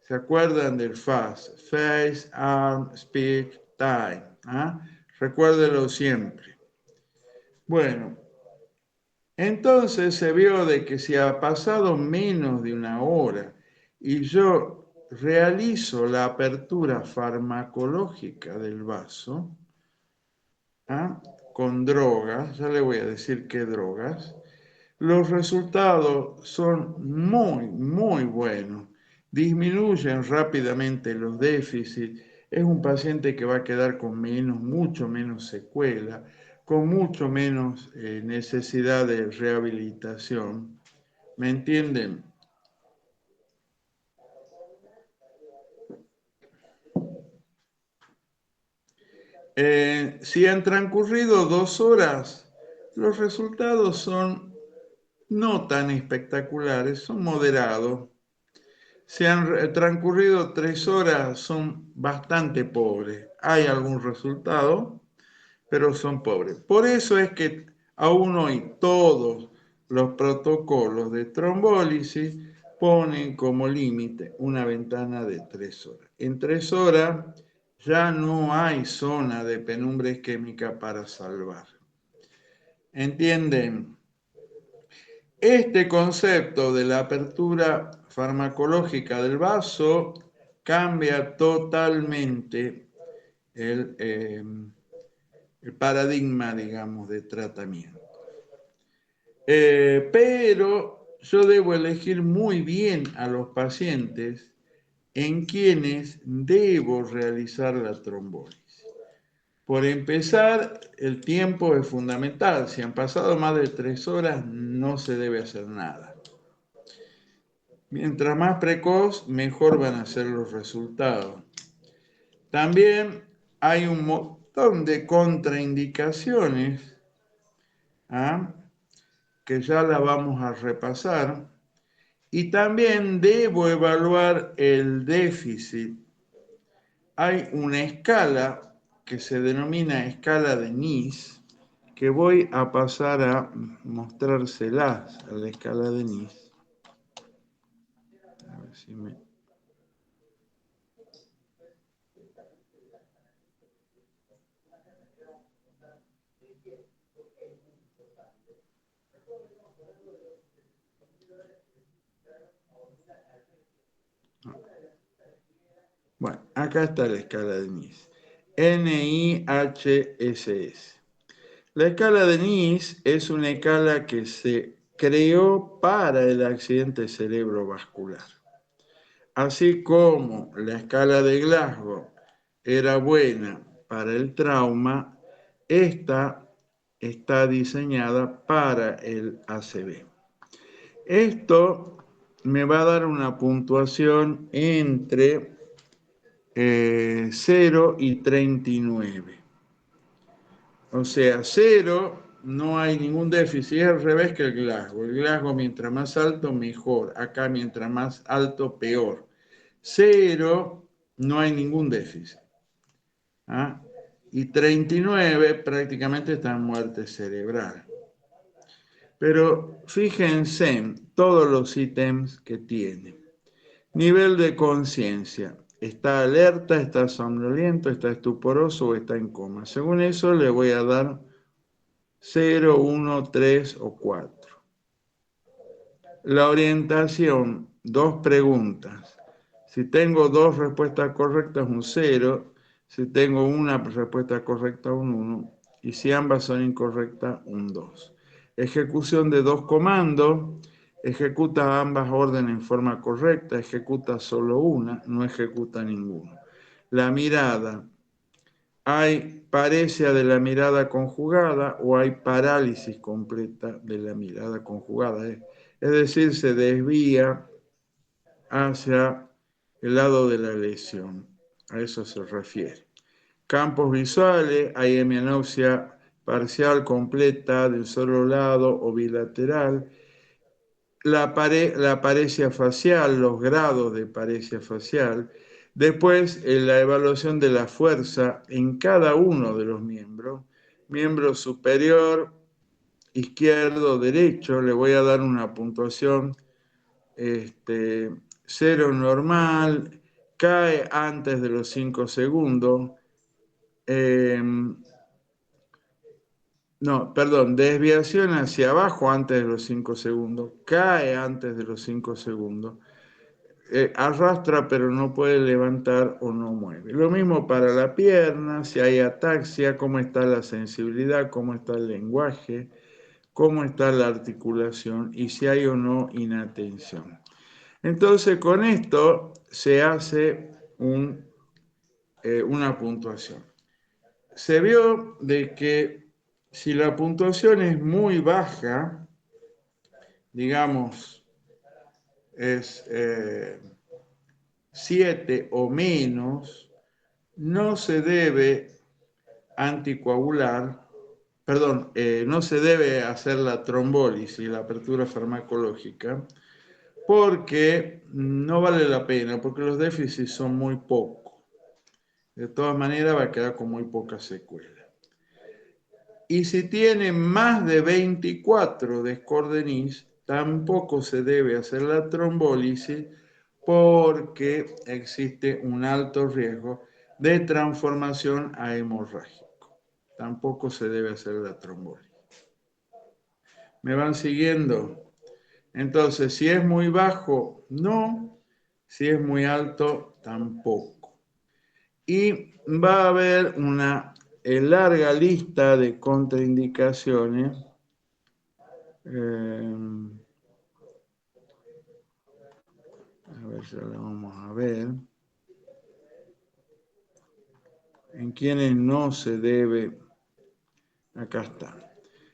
¿Se acuerdan del FAST? Face, Arm, Speech, Time. ¿Ah? Recuérdelo siempre. Bueno, entonces se vio de que si ha pasado menos de una hora y yo realizo la apertura farmacológica del vaso, ¿ah? Con drogas, ya le voy a decir qué drogas, los resultados son muy, muy buenos. Disminuyen rápidamente los déficits. Es un paciente que va a quedar con mucho menos secuela, con mucho menos necesidad de rehabilitación. ¿Me entienden? Si han transcurrido 2 horas, los resultados son no tan espectaculares, son moderados. Si han transcurrido 3 horas, son bastante pobres. Hay algún resultado, pero son pobres. Por eso es que aún hoy todos los protocolos de trombólisis ponen como límite una ventana de 3 horas. En 3 horas ya no hay zona de penumbra isquémica para salvar. ¿Entienden? Este concepto de la apertura farmacológica del vaso cambia totalmente el paradigma, digamos, de tratamiento. Pero yo debo elegir muy bien a los pacientes en quienes debo realizar la trombosis. Por empezar, el tiempo es fundamental. Si han pasado más de 3 horas, no se debe hacer nada. Mientras más precoz, mejor van a ser los resultados. También hay un montón de contraindicaciones, ¿ah?, que ya la vamos a repasar. Y también debo evaluar el déficit. Hay una escala que se denomina escala de Nice, que voy a pasar a mostrárselas a la escala de Nice. A ver si me... Bueno, acá está la escala de Nice. NIHSS. La escala de Nice es una escala que se creó para el accidente cerebrovascular. Así como la escala de Glasgow era buena para el trauma, esta está diseñada para el ACV. Esto me va a dar una puntuación entre 0 y 39. O sea, 0 no hay ningún déficit, es al revés que el Glasgow. El Glasgow mientras más alto, mejor. Acá mientras más alto, peor. 0 no hay ningún déficit. ¿Ah? Y 39 prácticamente está en muerte cerebral. Pero fíjense en todos los ítems que tiene. Nivel de conciencia. ¿Está alerta, está somnoliento, está estuporoso o está en coma? Según eso le voy a dar 0, 1, 3 o 4. La orientación, 2 preguntas. Si tengo 2 respuestas correctas, un 0. Si tengo una respuesta correcta, un 1. Y si ambas son incorrectas, un 2. Ejecución de 2 comandos. Ejecuta ambas órdenes en forma correcta. Ejecuta solo una, no ejecuta ninguno. La mirada. ¿Hay paresia de la mirada conjugada o hay parálisis completa de la mirada conjugada? Es decir, se desvía hacia el lado de la lesión. A eso se refiere. Campos visuales, hay hemianopsia parcial, completa, de un solo lado o bilateral. La paresia facial, los grados de paresia facial. Después, la evaluación de la fuerza en cada uno de los miembros. Miembro superior, izquierdo, derecho, le voy a dar una puntuación 0 normal, cae antes de los 5 segundos. Desviación hacia abajo antes de los 5 segundos, cae antes de los 5 segundos. Arrastra pero no puede levantar o no mueve. Lo mismo para la pierna, si hay ataxia, cómo está la sensibilidad, cómo está el lenguaje, cómo está la articulación y si hay o no inatención. Entonces con esto se hace una puntuación. Se vio de que si la puntuación es muy baja, digamos, es 7 o menos, no se debe anticoagular, no se debe hacer la trombólisis, la apertura farmacológica, porque no vale la pena, porque los déficits son muy pocos. De todas maneras va a quedar con muy poca secuela. Y si tiene más de 24 de score de Nice, tampoco se debe hacer la trombólisis porque existe un alto riesgo de transformación a hemorrágico. Tampoco se debe hacer la trombosis. ¿Me van siguiendo? Entonces, si es muy bajo, no. Si es muy alto, tampoco. Y va a haber una larga lista de contraindicaciones. A ver, ya la vamos a ver. En quienes no se debe. Acá está.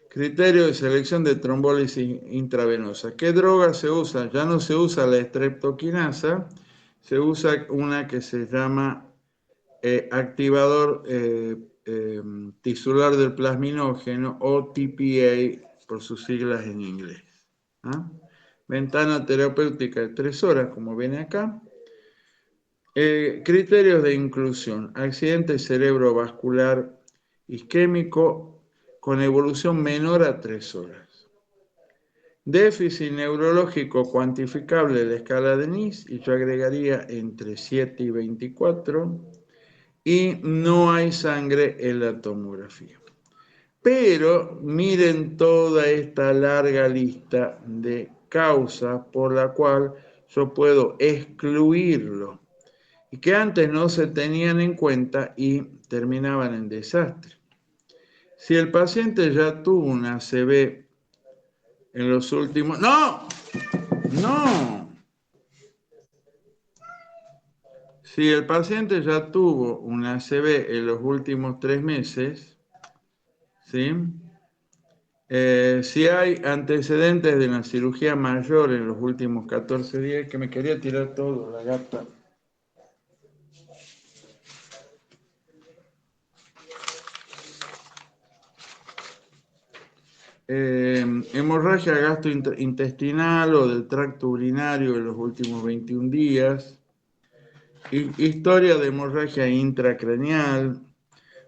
Criterio de selección de trombólisis intravenosa. ¿Qué droga se usa? Ya no se usa la streptoquinasa, se usa una que se llama activador tisular del plasminógeno o TPA por sus siglas en inglés. ¿Ah? Ventana terapéutica de 3 horas, como viene acá. Criterios de inclusión. Accidente cerebrovascular isquémico con evolución menor a 3 horas. Déficit neurológico cuantificable de la escala de NIS, y yo agregaría entre 7 y 24. Y no hay sangre en la tomografía. Pero miren toda esta larga lista de causas por la cual yo puedo excluirlo y que antes no se tenían en cuenta y terminaban en desastre. Si el paciente ya tuvo una ACV en los últimos... ¡No! ¡No! Si el paciente ya tuvo una ACV en los últimos 3 meses, ¿sí? Si hay antecedentes de una cirugía mayor en los últimos 14 días, que me quería tirar todo, la gata. Hemorragia gastrointestinal o del tracto urinario en los últimos 21 días. Historia de hemorragia intracraneal.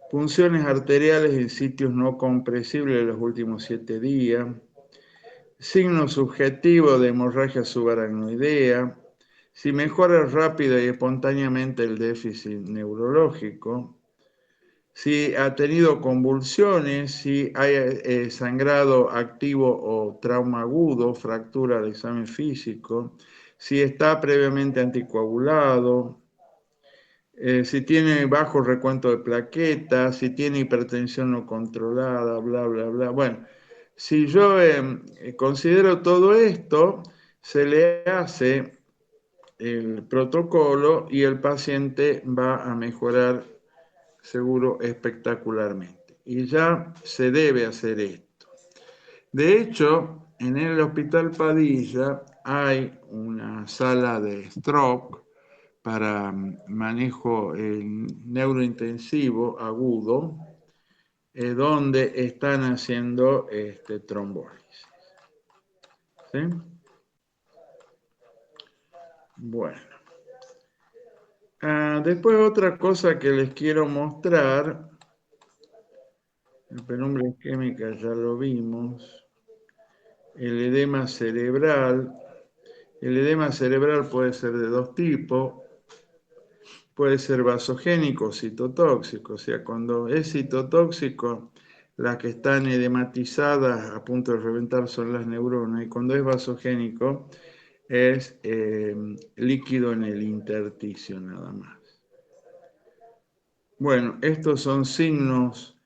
Punciones arteriales en sitios no compresibles en los últimos 7 días. Signo subjetivo de hemorragia subaracnoidea. Si mejora rápida y espontáneamente el déficit neurológico, si ha tenido convulsiones, si hay sangrado activo o trauma agudo, fractura de examen físico, si está previamente anticoagulado, si tiene bajo recuento de plaquetas, si tiene hipertensión no controlada, bla, bla, bla. Bueno, si yo considero todo esto, se le hace el protocolo y el paciente va a mejorar seguro espectacularmente. Y ya se debe hacer esto. De hecho, en el Hospital Padilla hay una sala de stroke para manejo neurointensivo agudo, donde están haciendo trombólisis. ¿Sí? Bueno. Después otra cosa que les quiero mostrar, la penumbra isquémica ya lo vimos, el edema cerebral. El edema cerebral puede ser de 2 tipos, puede ser vasogénico o citotóxico, o sea, cuando es citotóxico, las que están edematizadas a punto de reventar son las neuronas, y cuando es vasogénico es líquido en el intersticio nada más. Bueno, estos son signos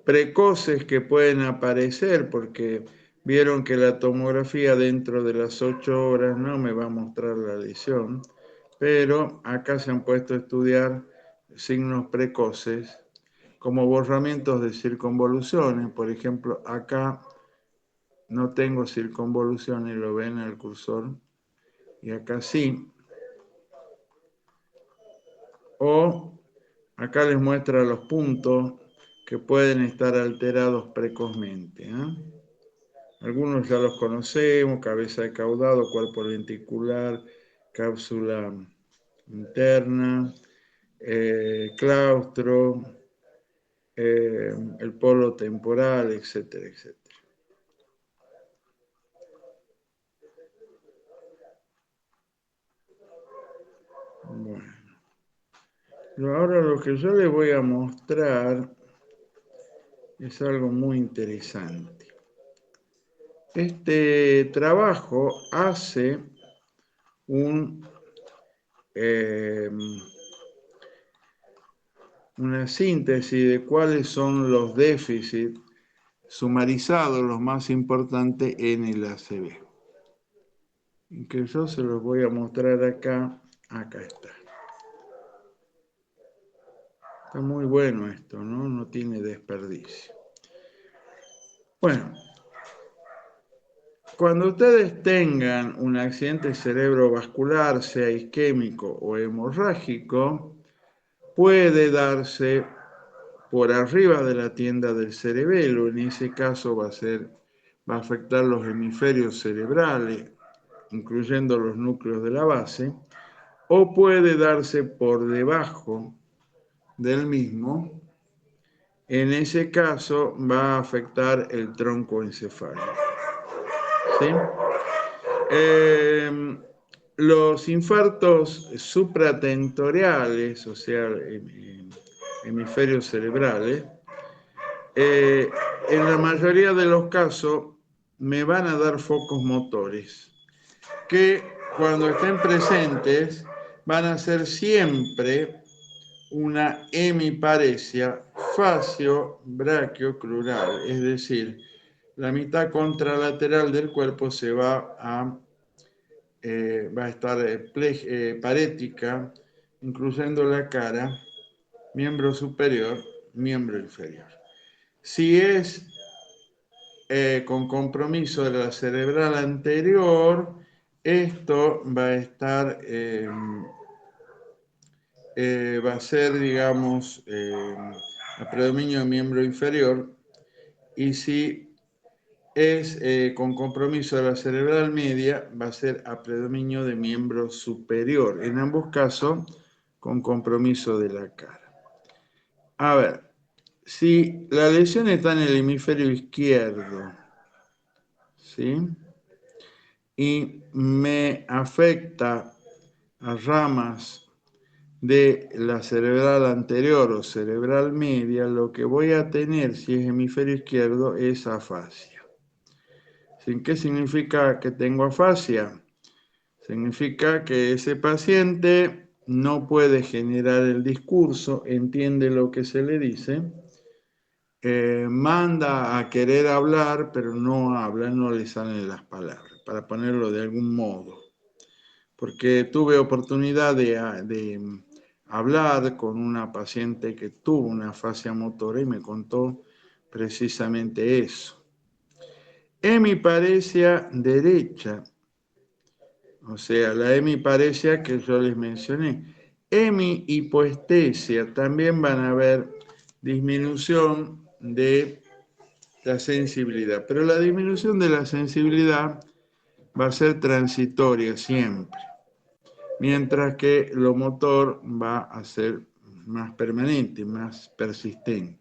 precoces que pueden aparecer porque vieron que la tomografía dentro de las 8 horas no me va a mostrar la lesión, pero acá se han puesto a estudiar signos precoces como borramientos de circunvoluciones. Por ejemplo, acá no tengo circunvoluciones, lo ven en el cursor, y acá sí. O acá les muestra los puntos que pueden estar alterados precozmente. Algunos ya los conocemos: cabeza de caudado, cuerpo ventricular, cápsula interna, claustro, el polo temporal, etcétera, etcétera. Bueno. Ahora lo que yo les voy a mostrar es algo muy interesante. Este trabajo hace eh, una síntesis de cuáles son los déficits sumarizados, los más importantes en el ACV. Que yo se los voy a mostrar acá. Acá está. Está muy bueno esto, ¿no? No tiene desperdicio. Bueno, cuando ustedes tengan un accidente cerebrovascular, sea isquémico o hemorrágico, puede darse por arriba de la tienda del cerebelo. En ese caso va a afectar los hemisferios cerebrales, incluyendo los núcleos de la base, o puede darse por debajo del mismo. En ese caso va a afectar el tronco encefálico. ¿Sí? Los infartos supratentoriales, o sea, hemisferios cerebrales, en la mayoría de los casos me van a dar focos motores que cuando estén presentes van a ser siempre una hemiparesia facio-brachiocrural, es decir, la mitad contralateral del cuerpo va a estar parética, incluyendo la cara, miembro superior, miembro inferior. Si es con compromiso de la cerebral anterior, esto va a estar, va a ser, digamos, a predominio de miembro inferior, y si es con compromiso de la cerebral media, va a ser a predominio de miembro superior. En ambos casos, con compromiso de la cara. A ver, si la lesión está en el hemisferio izquierdo, ¿sí? Y me afecta a ramas de la cerebral anterior o cerebral media, lo que voy a tener, si es hemisferio izquierdo, es afasia. ¿Qué significa que tengo afasia? Significa que ese paciente no puede generar el discurso, entiende lo que se le dice, manda a querer hablar, pero no habla, no le salen las palabras, para ponerlo de algún modo. Porque tuve oportunidad de hablar con una paciente que tuvo una afasia motora y me contó precisamente eso. Hemiparesia derecha, o sea, la hemiparesia que yo les mencioné. Hemihipoestesia, también van a haber disminución de la sensibilidad, pero la disminución de la sensibilidad va a ser transitoria siempre, mientras que lo motor va a ser más permanente, más persistente.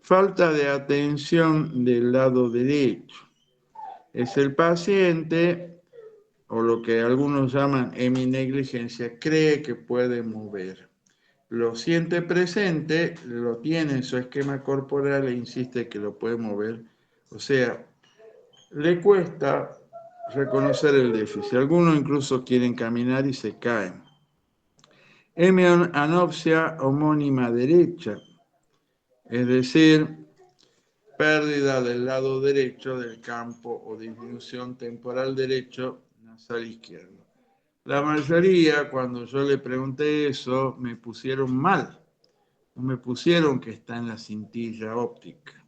Falta de atención del lado derecho. Es el paciente, o lo que algunos llaman heminegligencia, cree que puede mover. Lo siente presente, lo tiene en su esquema corporal e insiste que lo puede mover. O sea, le cuesta reconocer el déficit. Algunos incluso quieren caminar y se caen. Hemianopsia homónima derecha, es decir, pérdida del lado derecho del campo o disminución temporal derecho nasal izquierdo. La mayoría, cuando yo le pregunté eso, me pusieron mal. Me pusieron que está en la cintilla óptica.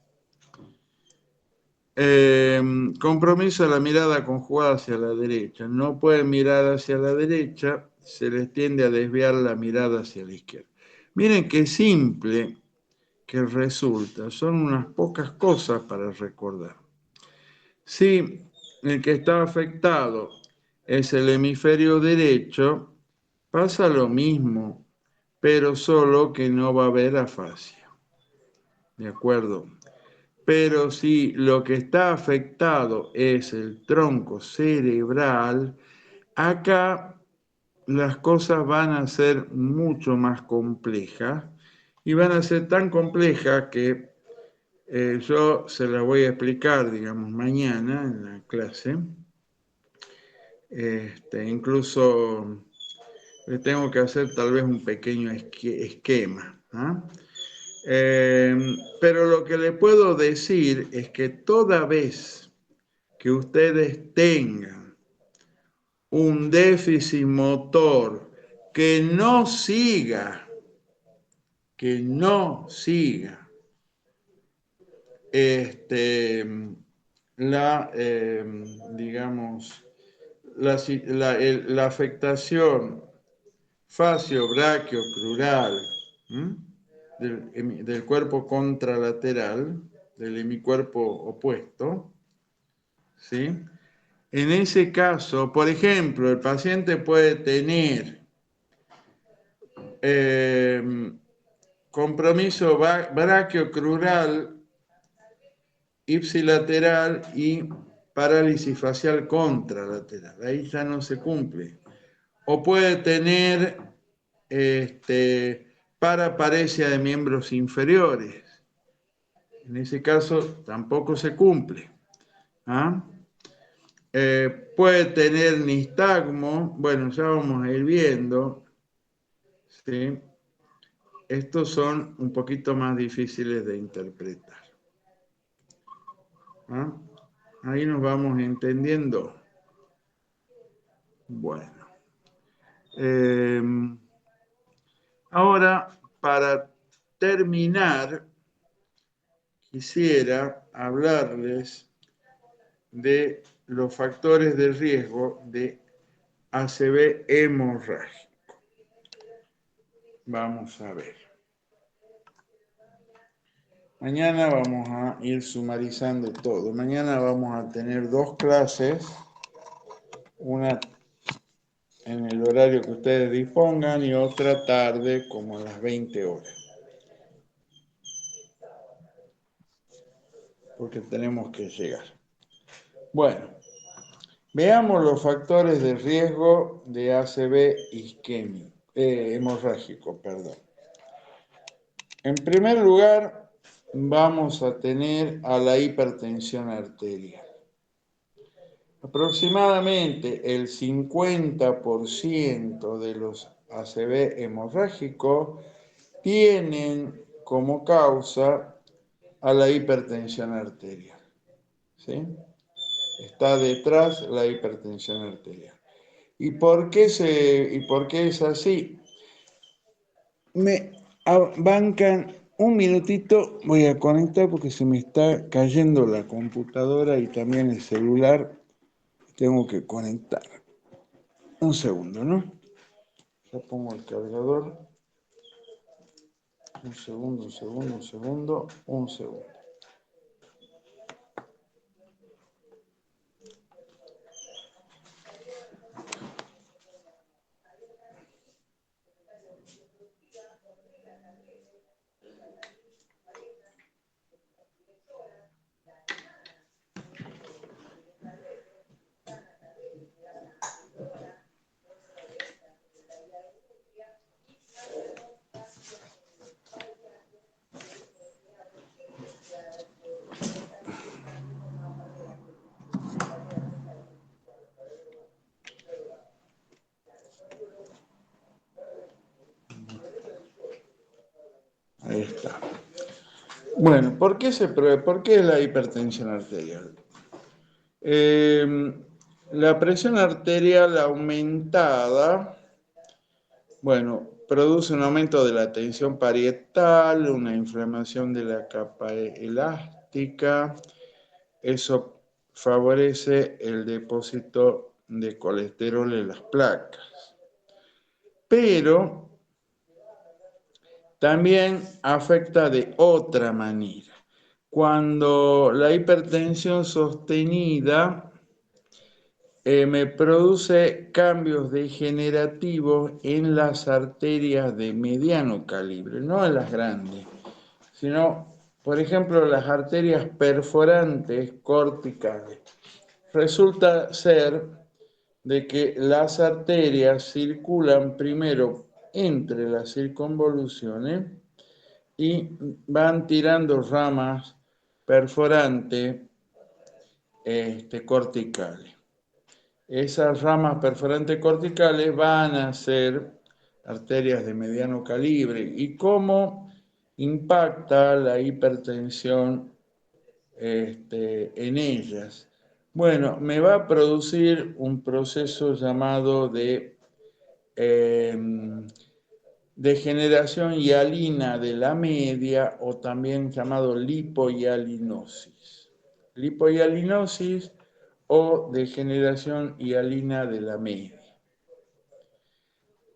Compromiso de la mirada conjugada hacia la derecha. No pueden mirar hacia la derecha, se les tiende a desviar la mirada hacia la izquierda. Miren qué simple que resulta, son unas pocas cosas para recordar. Si el que está afectado es el hemisferio derecho, pasa lo mismo, pero solo que no va a haber afasia. ¿De acuerdo? Pero si lo que está afectado es el tronco cerebral, acá las cosas van a ser mucho más complejas y van a ser tan complejas que yo se las voy a explicar, digamos, mañana en la clase. Incluso le tengo que hacer tal vez un pequeño esquema. ¿Ah? Pero lo que le puedo decir es que toda vez que ustedes tengan un déficit motor que no siga, la, digamos, la afectación facio-braquio-crural del cuerpo contralateral, del hemicuerpo opuesto, ¿sí? En ese caso, por ejemplo, el paciente puede tener compromiso braquiocrural ipsilateral y parálisis facial contralateral. Ahí ya no se cumple. O puede tener paraparesia de miembros inferiores. En ese caso tampoco se cumple. ¿Ah? Puede tener nistagmo, bueno, ya vamos a ir viendo, ¿sí? Estos son un poquito más difíciles de interpretar. ¿Ah? Ahí nos vamos entendiendo. Bueno. Ahora, para terminar, quisiera hablarles de los factores de riesgo de ACV hemorrágico. Vamos a ver. Mañana vamos a ir sumarizando todo. Mañana vamos a tener 2 clases, una en el horario que ustedes dispongan y otra tarde como a las 20 horas. Porque tenemos que llegar. Bueno, veamos los factores de riesgo de ACV hemorrágico, perdón. En primer lugar, vamos a tener a la hipertensión arterial. Aproximadamente el 50% de los ACV hemorrágicos tienen como causa a la hipertensión arterial. ¿Sí? Está detrás la hipertensión arterial. ¿Y por qué es así? Me bancan un minutito, voy a conectar porque se me está cayendo la computadora y también el celular. Tengo que conectar. Un segundo, ¿no? Ya pongo el cargador. Un segundo. Ahí está. Bueno, ¿por qué es la hipertensión arterial? La presión arterial aumentada, bueno, produce un aumento de la tensión parietal, una inflamación de la capa elástica. Eso favorece el depósito de colesterol en las placas. Pero también afecta de otra manera. Cuando la hipertensión sostenida me produce cambios degenerativos en las arterias de mediano calibre, no en las grandes, sino, por ejemplo, las arterias perforantes corticales. Resulta ser de que las arterias circulan primero entre las circunvoluciones y van tirando ramas perforantes corticales. Esas ramas perforantes corticales van a ser arterias de mediano calibre. ¿Y cómo impacta la hipertensión en ellas? Bueno, me va a producir un proceso llamado de degeneración hialina de la media, o también llamado lipohialinosis. Lipohialinosis o degeneración hialina de la media.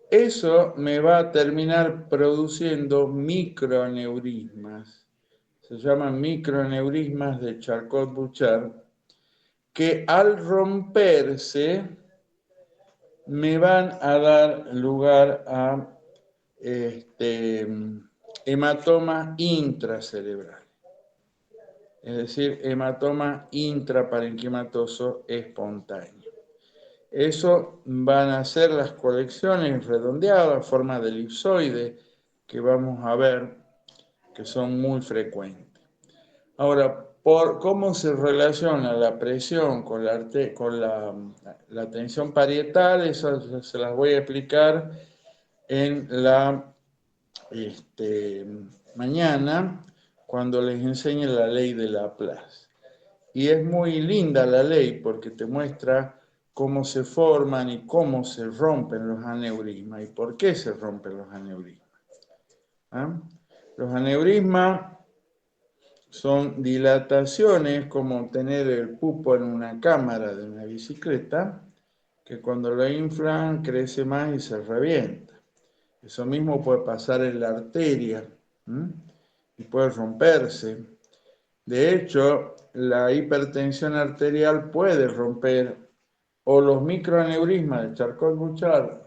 Eso me va a terminar produciendo microaneurismas. Se llaman microaneurismas de Charcot-Bouchard, que al romperse me van a dar lugar a hematoma intracerebral, es decir, hematoma intraparenquimatoso espontáneo. Eso van a ser las colecciones redondeadas, forma de elipsoide, que vamos a ver que son muy frecuentes. Ahora, por cómo se relaciona la presión con la tensión parietal, eso se las voy a explicar en la mañana, cuando les enseñe la ley de Laplace. Y es muy linda la ley porque te muestra cómo se forman y cómo se rompen los aneurismas y por qué se rompen los aneurismas. ¿Ah? Los aneurismas son dilataciones, como tener el pupo en una cámara de una bicicleta, que cuando lo inflan crece más y se revienta. Eso mismo puede pasar en la arteria, y puede romperse. De hecho, la hipertensión arterial puede romper o los microaneurismas de Charcot-Bouchard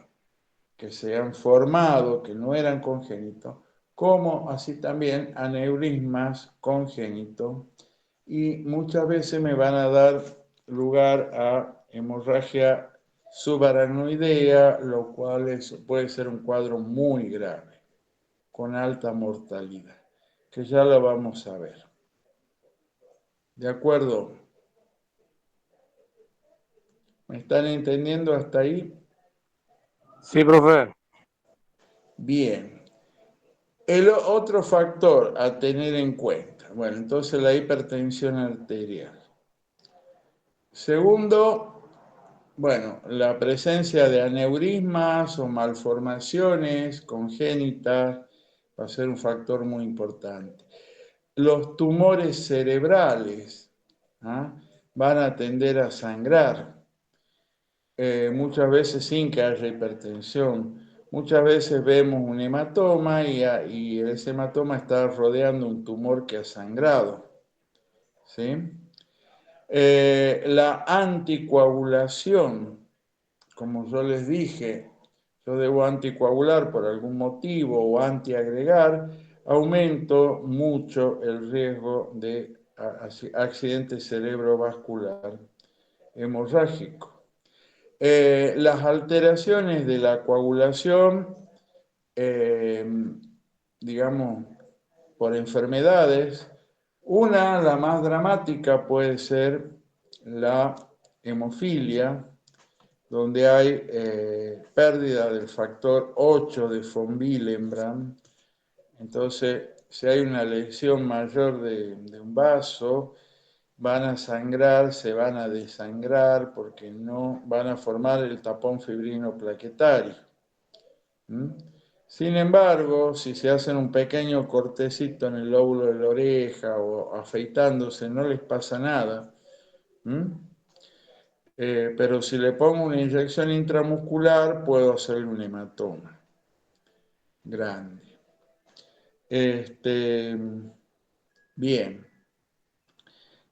que se han formado, que no eran congénitos, como así también aneurismas congénitos, y muchas veces me van a dar lugar a hemorragia subaracnoidea, lo cual puede ser un cuadro muy grave, con alta mortalidad, que ya lo vamos a ver. ¿De acuerdo? ¿Me están entendiendo hasta ahí? Sí, profe. Bien. El otro factor a tener en cuenta, bueno, entonces la hipertensión arterial. Segundo, bueno, la presencia de aneurismas o malformaciones congénitas va a ser un factor muy importante. Los tumores cerebrales van a tender a sangrar, muchas veces sin que haya hipertensión. Muchas veces vemos un hematoma y ese hematoma está rodeando un tumor que ha sangrado. ¿Sí? La anticoagulación, como yo les dije, yo debo anticoagular por algún motivo o antiagregar, aumento mucho el riesgo de accidente cerebrovascular hemorrágico. Las alteraciones de la coagulación, digamos, por enfermedades, la más dramática puede ser la hemofilia, donde hay pérdida del factor 8 de von Willebrand. Entonces, si hay una lesión mayor de un vaso, van a sangrar, se van a desangrar porque no van a formar el tapón fibrino plaquetario. Sin embargo, si se hacen un pequeño cortecito en el lóbulo de la oreja o afeitándose, no les pasa nada. Pero si le pongo una inyección intramuscular, puedo hacerle un hematoma grande. Bien.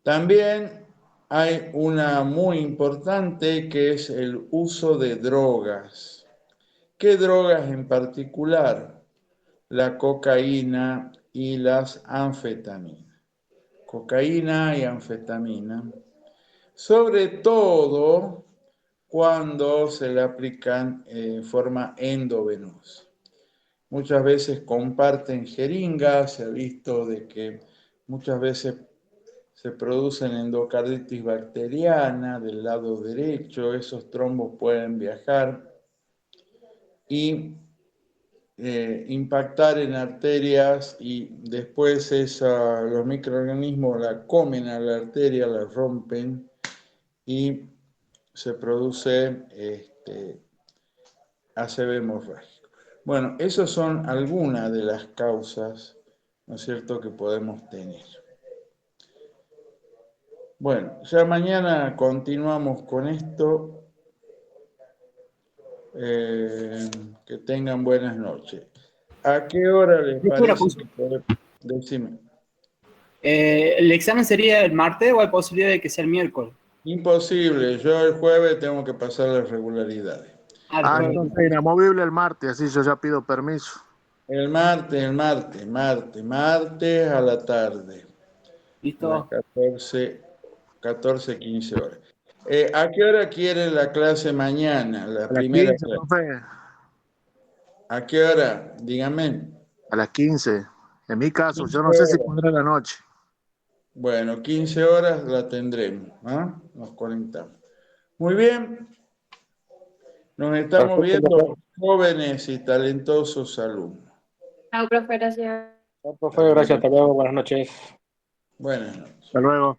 También hay una muy importante que es el uso de drogas. ¿Qué drogas en particular? La cocaína y las anfetaminas. Cocaína y anfetamina. Sobre todo cuando se le aplican en forma endovenosa. Muchas veces comparten jeringas, se ha visto de que muchas veces se producen endocarditis bacteriana del lado derecho, esos trombos pueden viajar y impactar en arterias y después los microorganismos la comen a la arteria, la rompen y se produce ACV hemorrágico. Bueno, esas son algunas de las causas, ¿no es cierto?, que podemos tener. Bueno, ya mañana continuamos con esto. Que tengan buenas noches. ¿A qué hora les parece que podemos? Decime. ¿El examen sería el martes o hay posibilidad de que sea el miércoles? Imposible, yo el jueves tengo que pasar las regularidades. Entonces inamovible el martes, así yo ya pido permiso. El martes a la tarde. Listo. A las 14, 15 horas. ¿A qué hora quieren la clase mañana? La primera 15, clase. profe. ¿A qué hora? Díganme. A las 15. En mi caso, 15 yo no sé si horas. pondré la noche. Bueno, 15 horas la tendremos. ¿Ah? Nos conectamos. Muy bien. Nos estamos viendo, jóvenes y talentosos alumnos. Chao, profe, gracias. Profe, gracias, hasta luego, buenas noches. Buenas noches. Hasta luego.